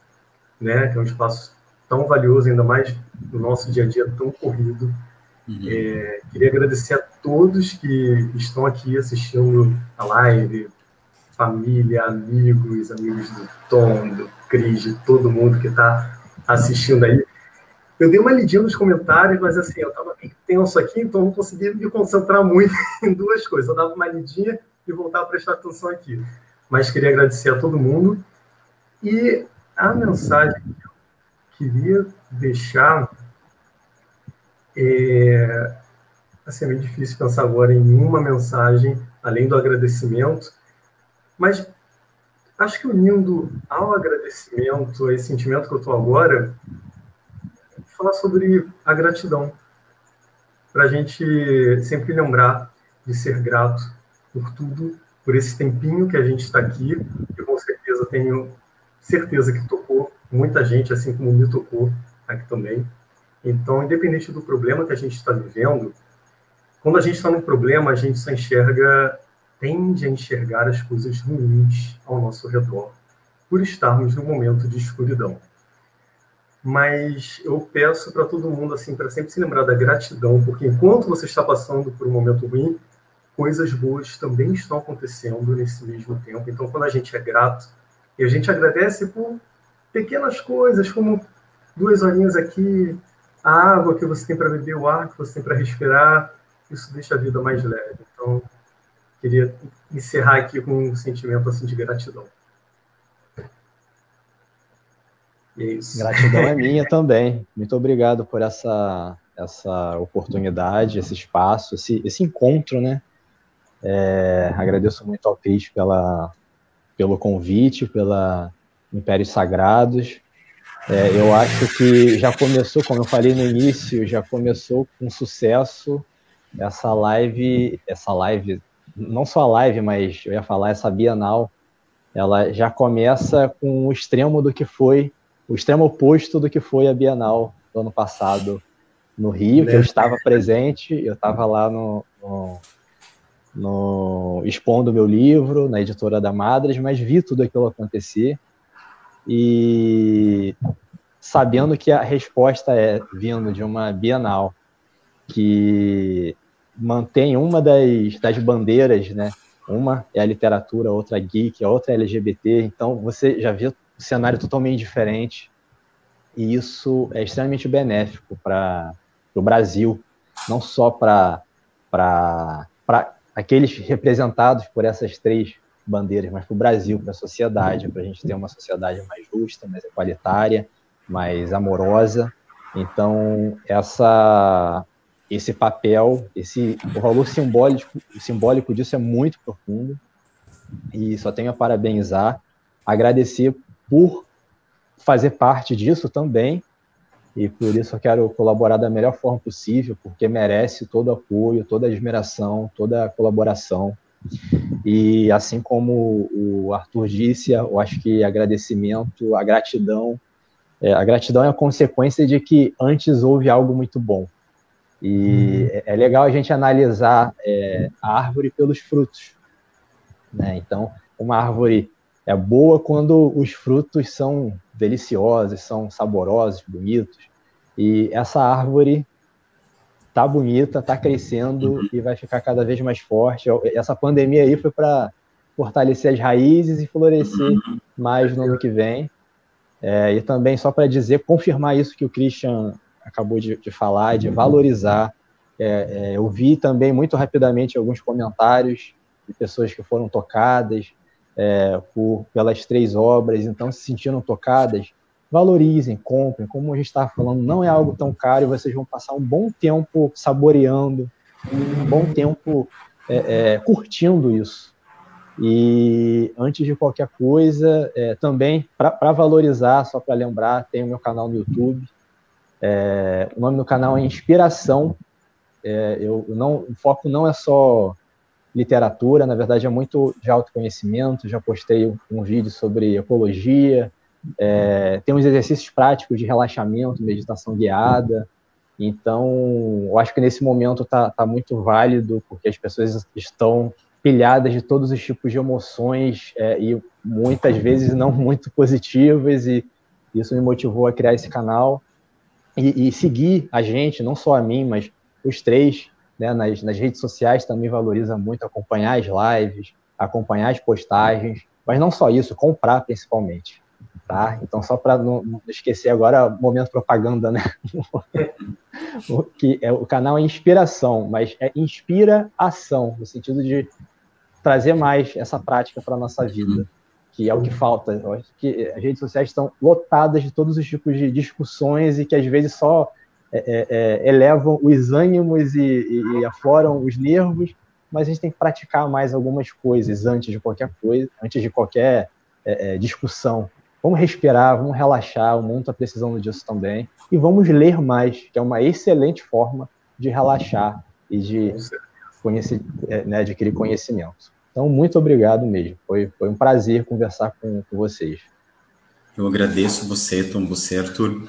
né, que é um espaço tão valioso, ainda mais no nosso dia a dia tão corrido. Queria agradecer a todos que estão aqui assistindo a live, família, amigos do Tom, do Cris, de todo mundo que está assistindo aí. Eu dei uma lidinha nos comentários, mas assim, eu estava bem tenso aqui, então não conseguia me concentrar muito em duas coisas. Eu dava uma lidinha e voltava a prestar atenção aqui. Mas queria agradecer a todo mundo. E a mensagem que eu queria deixar assim, é meio difícil pensar agora em uma mensagem, além do agradecimento, mas acho que unindo ao agradecimento, a esse sentimento que eu estou agora, falar sobre a gratidão, para a gente sempre lembrar de ser grato por tudo, por esse tempinho que a gente está aqui, que com certeza tenho certeza que tocou muita gente, assim como me tocou aqui também. Então, independente do problema que a gente está vivendo, quando a gente está num problema, a gente só tende a enxergar as coisas ruins ao nosso redor, por estarmos num momento de escuridão. Mas eu peço para todo mundo, assim, para sempre se lembrar da gratidão, porque enquanto você está passando por um momento ruim, coisas boas também estão acontecendo nesse mesmo tempo. Então, quando a gente é grato, e a gente agradece por pequenas coisas, como 2 horinhas aqui, a água que você tem para beber, o ar que você tem para respirar, isso deixa a vida mais leve. Então, queria encerrar aqui com um sentimento assim de gratidão. E é isso.
Gratidão é minha também. Muito obrigado por essa oportunidade, esse espaço, esse encontro, né? Agradeço muito ao Cris pelo convite, pela Impérios Sagrados. Eu acho que já começou, como eu falei no início, já começou com sucesso essa live, não só a live, mas eu ia falar essa Bienal, ela já começa com o extremo oposto do que foi a Bienal do ano passado no Rio, que eu estava presente, eu estava lá expondo meu livro na editora da Madras, mas vi tudo aquilo acontecer e sabendo que a resposta é vindo de uma Bienal que mantém uma das bandeiras, né? Uma é a literatura, outra é geek, a outra é LGBT, então você já vê o cenário totalmente diferente e isso é extremamente benéfico para o Brasil, não só para aqueles representados por essas 3 bandeiras, mas para o Brasil, para a sociedade, para a gente ter uma sociedade mais justa, mais igualitária, mais amorosa. Então, esse papel, o valor simbólico disso é muito profundo e só tenho a parabenizar, agradecer por fazer parte disso também e por isso eu quero colaborar da melhor forma possível, porque merece todo o apoio, toda a admiração, toda a colaboração. E assim como o Arthur disse, eu acho que agradecimento, a gratidão é a consequência de que antes houve algo muito bom. E é legal a gente analisar a árvore pelos frutos, né? Então, uma árvore é boa quando os frutos são deliciosos, são saborosos, bonitos. E essa árvore tá bonita, tá crescendo e vai ficar cada vez mais forte. Essa pandemia aí foi para fortalecer as raízes e florescer mais no ano que vem. E também, só para dizer, confirmar isso que o Christian acabou de falar, de valorizar. Eu vi também muito rapidamente alguns comentários de pessoas que foram tocadas pelas 3 obras, então se sentiram tocadas, valorizem, comprem, como a gente estava falando, não é algo tão caro e vocês vão passar um bom tempo saboreando, um bom tempo curtindo isso. E antes de qualquer coisa, também, para valorizar, só para lembrar, tem o meu canal no YouTube, o nome do canal é Inspiração, o foco não é só literatura, na verdade é muito de autoconhecimento, já postei um vídeo sobre ecologia, tem uns exercícios práticos de relaxamento, meditação guiada, então eu acho que nesse momento tá muito válido, porque as pessoas estão pilhadas de todos os tipos de emoções e muitas vezes não muito positivas, e isso me motivou a criar esse canal e seguir a gente, não só a mim, mas os 3, né, nas redes sociais também valoriza muito acompanhar as lives, acompanhar as postagens, mas não só isso, comprar principalmente, tá? Então, só para não esquecer agora, momento propaganda, né? O canal é Inspiração, mas é inspira-ação, no sentido de trazer mais essa prática para a nossa vida, que é o que falta. Eu acho que as redes sociais estão lotadas de todos os tipos de discussões e que às vezes só elevam os ânimos e afloram os nervos, mas a gente tem que praticar mais algumas coisas antes de qualquer coisa, antes de qualquer discussão. Vamos respirar, vamos relaxar, o mundo está precisando disso também, e vamos ler mais, que é uma excelente forma de relaxar e de né, adquirir conhecimento. Então, muito obrigado mesmo. Foi um prazer conversar com vocês.
Eu agradeço você, Tom, você, Arthur,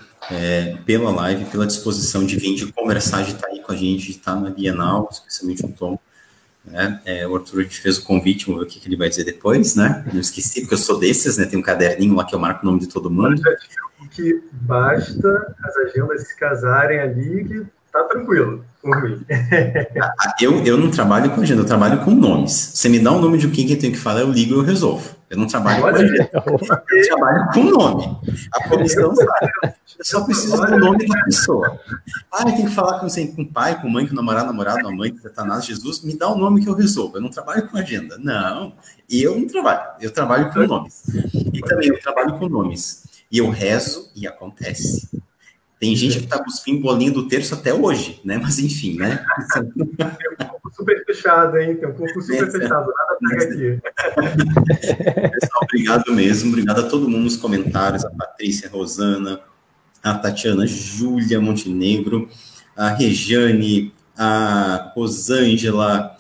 pela live, pela disposição de vir, de conversar, de estar aí com a gente, de estar na Bienal, especialmente o Tom. O Arthur, a gente fez o convite, vamos ver o que ele vai dizer depois, né? Não esqueci, porque eu sou desses, né? Tem um caderninho lá que eu marco o nome de todo mundo.
Que basta as agendas se casarem ali, que tá tranquilo, por mim.
Eu não trabalho com agenda, eu trabalho com nomes. Você me dá o nome de quem que eu tenho que falar, eu ligo e eu resolvo. Eu não trabalho com agenda, eu trabalho com nome. A comissão sabe. Eu só preciso do nome da pessoa. Tem que falar com o pai, com mãe, com namorado, mãe, Satanás, Jesus. Me dá o nome que eu resolvo. Eu não trabalho com agenda. Não, eu não trabalho. Eu trabalho com nomes. E também eu trabalho com nomes. E eu rezo e acontece. Tem gente que está cuspindo bolinho do terço até hoje, né? Mas enfim, né?
Tem um pouco super fechado, hein? Tem um pouco super fechado. Nada pega aqui.
Pessoal, obrigado mesmo. Obrigado a todo mundo nos comentários. A Patrícia, a Rosana, a Tatiana, Júlia Montenegro, a Rejane, a Rosângela,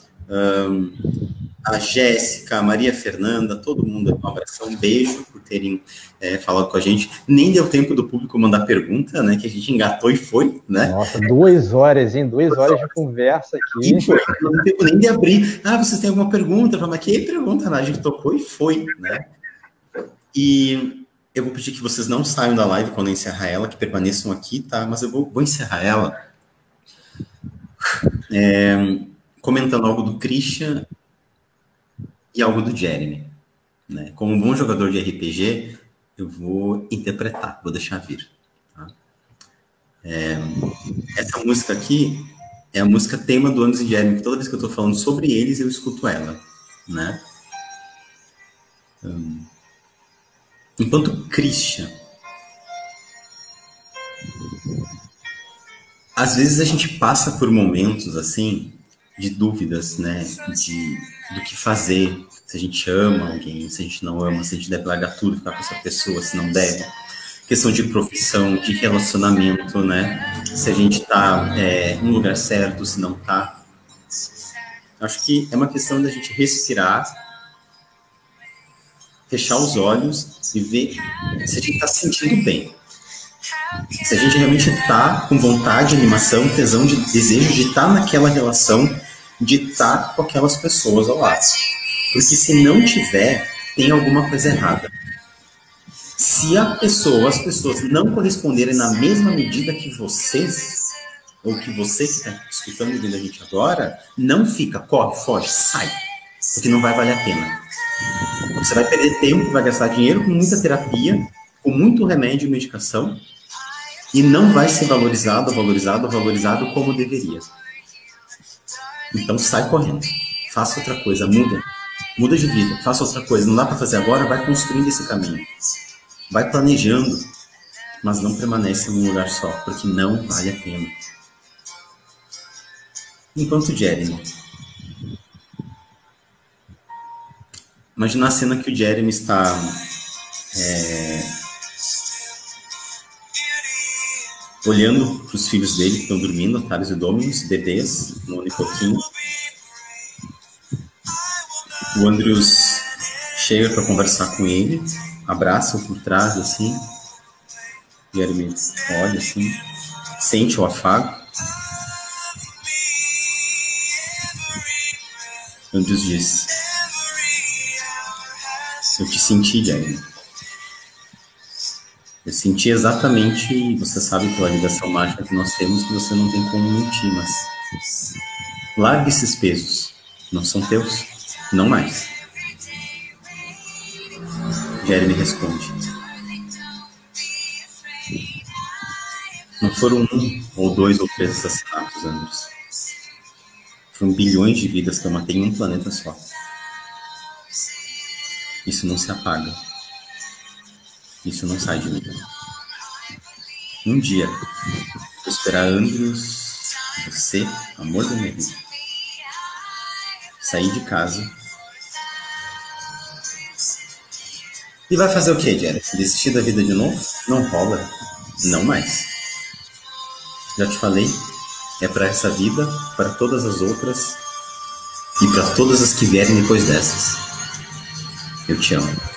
a Jéssica, a Maria Fernanda, todo mundo, um abração, um beijo por terem falado com a gente. Nem deu tempo do público mandar pergunta, né, que a gente engatou e foi, né?
Nossa, 2 horas, hein? 2 horas de conversa aqui.
E foi, não deu tempo nem de abrir. Vocês têm alguma pergunta? Mas que pergunta, né? A gente tocou e foi, né? E eu vou pedir que vocês não saiam da live quando eu encerrar ela, que permaneçam aqui, tá? Mas eu vou encerrar ela comentando algo do Christian e algo do Jeremy, né? Como um bom jogador de RPG, eu vou interpretar, vou deixar vir. Tá? Essa música aqui é a música tema do Andrews e Jeremy, que toda vez que eu estou falando sobre eles, eu escuto ela, né? Enquanto Christian, às vezes a gente passa por momentos, assim, de dúvidas, né? Do que fazer, se a gente ama alguém, se a gente não ama, se a gente deve largar tudo, ficar com essa pessoa, se não deve. Questão de profissão, de relacionamento, né? Se a gente tá no lugar certo, se não tá. Acho que é uma questão da gente respirar, fechar os olhos e ver se a gente tá se sentindo bem. Se a gente realmente tá com vontade, animação, tesão, desejo de estar naquela relação, de estar com aquelas pessoas ao lado. Porque se não tiver, tem alguma coisa errada. Se as pessoas não corresponderem na mesma medida que vocês, ou que você que está escutando e vendo a gente agora, não fica, corre, foge, sai. Porque não vai valer a pena. Você vai perder tempo, vai gastar dinheiro com muita terapia, com muito remédio e medicação, e não vai ser valorizado como deveria. Então sai correndo, faça outra coisa, muda de vida, faça outra coisa. Não dá para fazer agora, vai construindo esse caminho. Vai planejando, mas não permanece num lugar só, porque não vale a pena. Enquanto Jeremy. Imagina a cena que o Jeremy está olhando para os filhos dele que estão dormindo, Thales e Dominus, bebês, no ano e pouquinho. O Andrews chega para conversar com ele, abraça-o por trás, assim. Jeremy olha, assim, sente o afago. Andrews diz: eu te senti, Jeremy. Eu senti exatamente, e você sabe pela ligação mágica que nós temos, que você não tem como mentir, mas largue esses pesos, não são teus, não mais. Jeremy responde: não foram 1, ou 2, ou 3 assassinatos, Andrews. Foram bilhões de vidas que eu matei em um planeta só. Isso não se apaga. Isso não sai de mim. Um dia, vou esperar Andrews, você, amor da minha vida, sair de casa. E vai fazer o quê, Jerry? Desistir da vida de novo? Não rola. Não mais. Já te falei, é para essa vida, para todas as outras, e para todas as que vierem depois dessas. Eu te amo.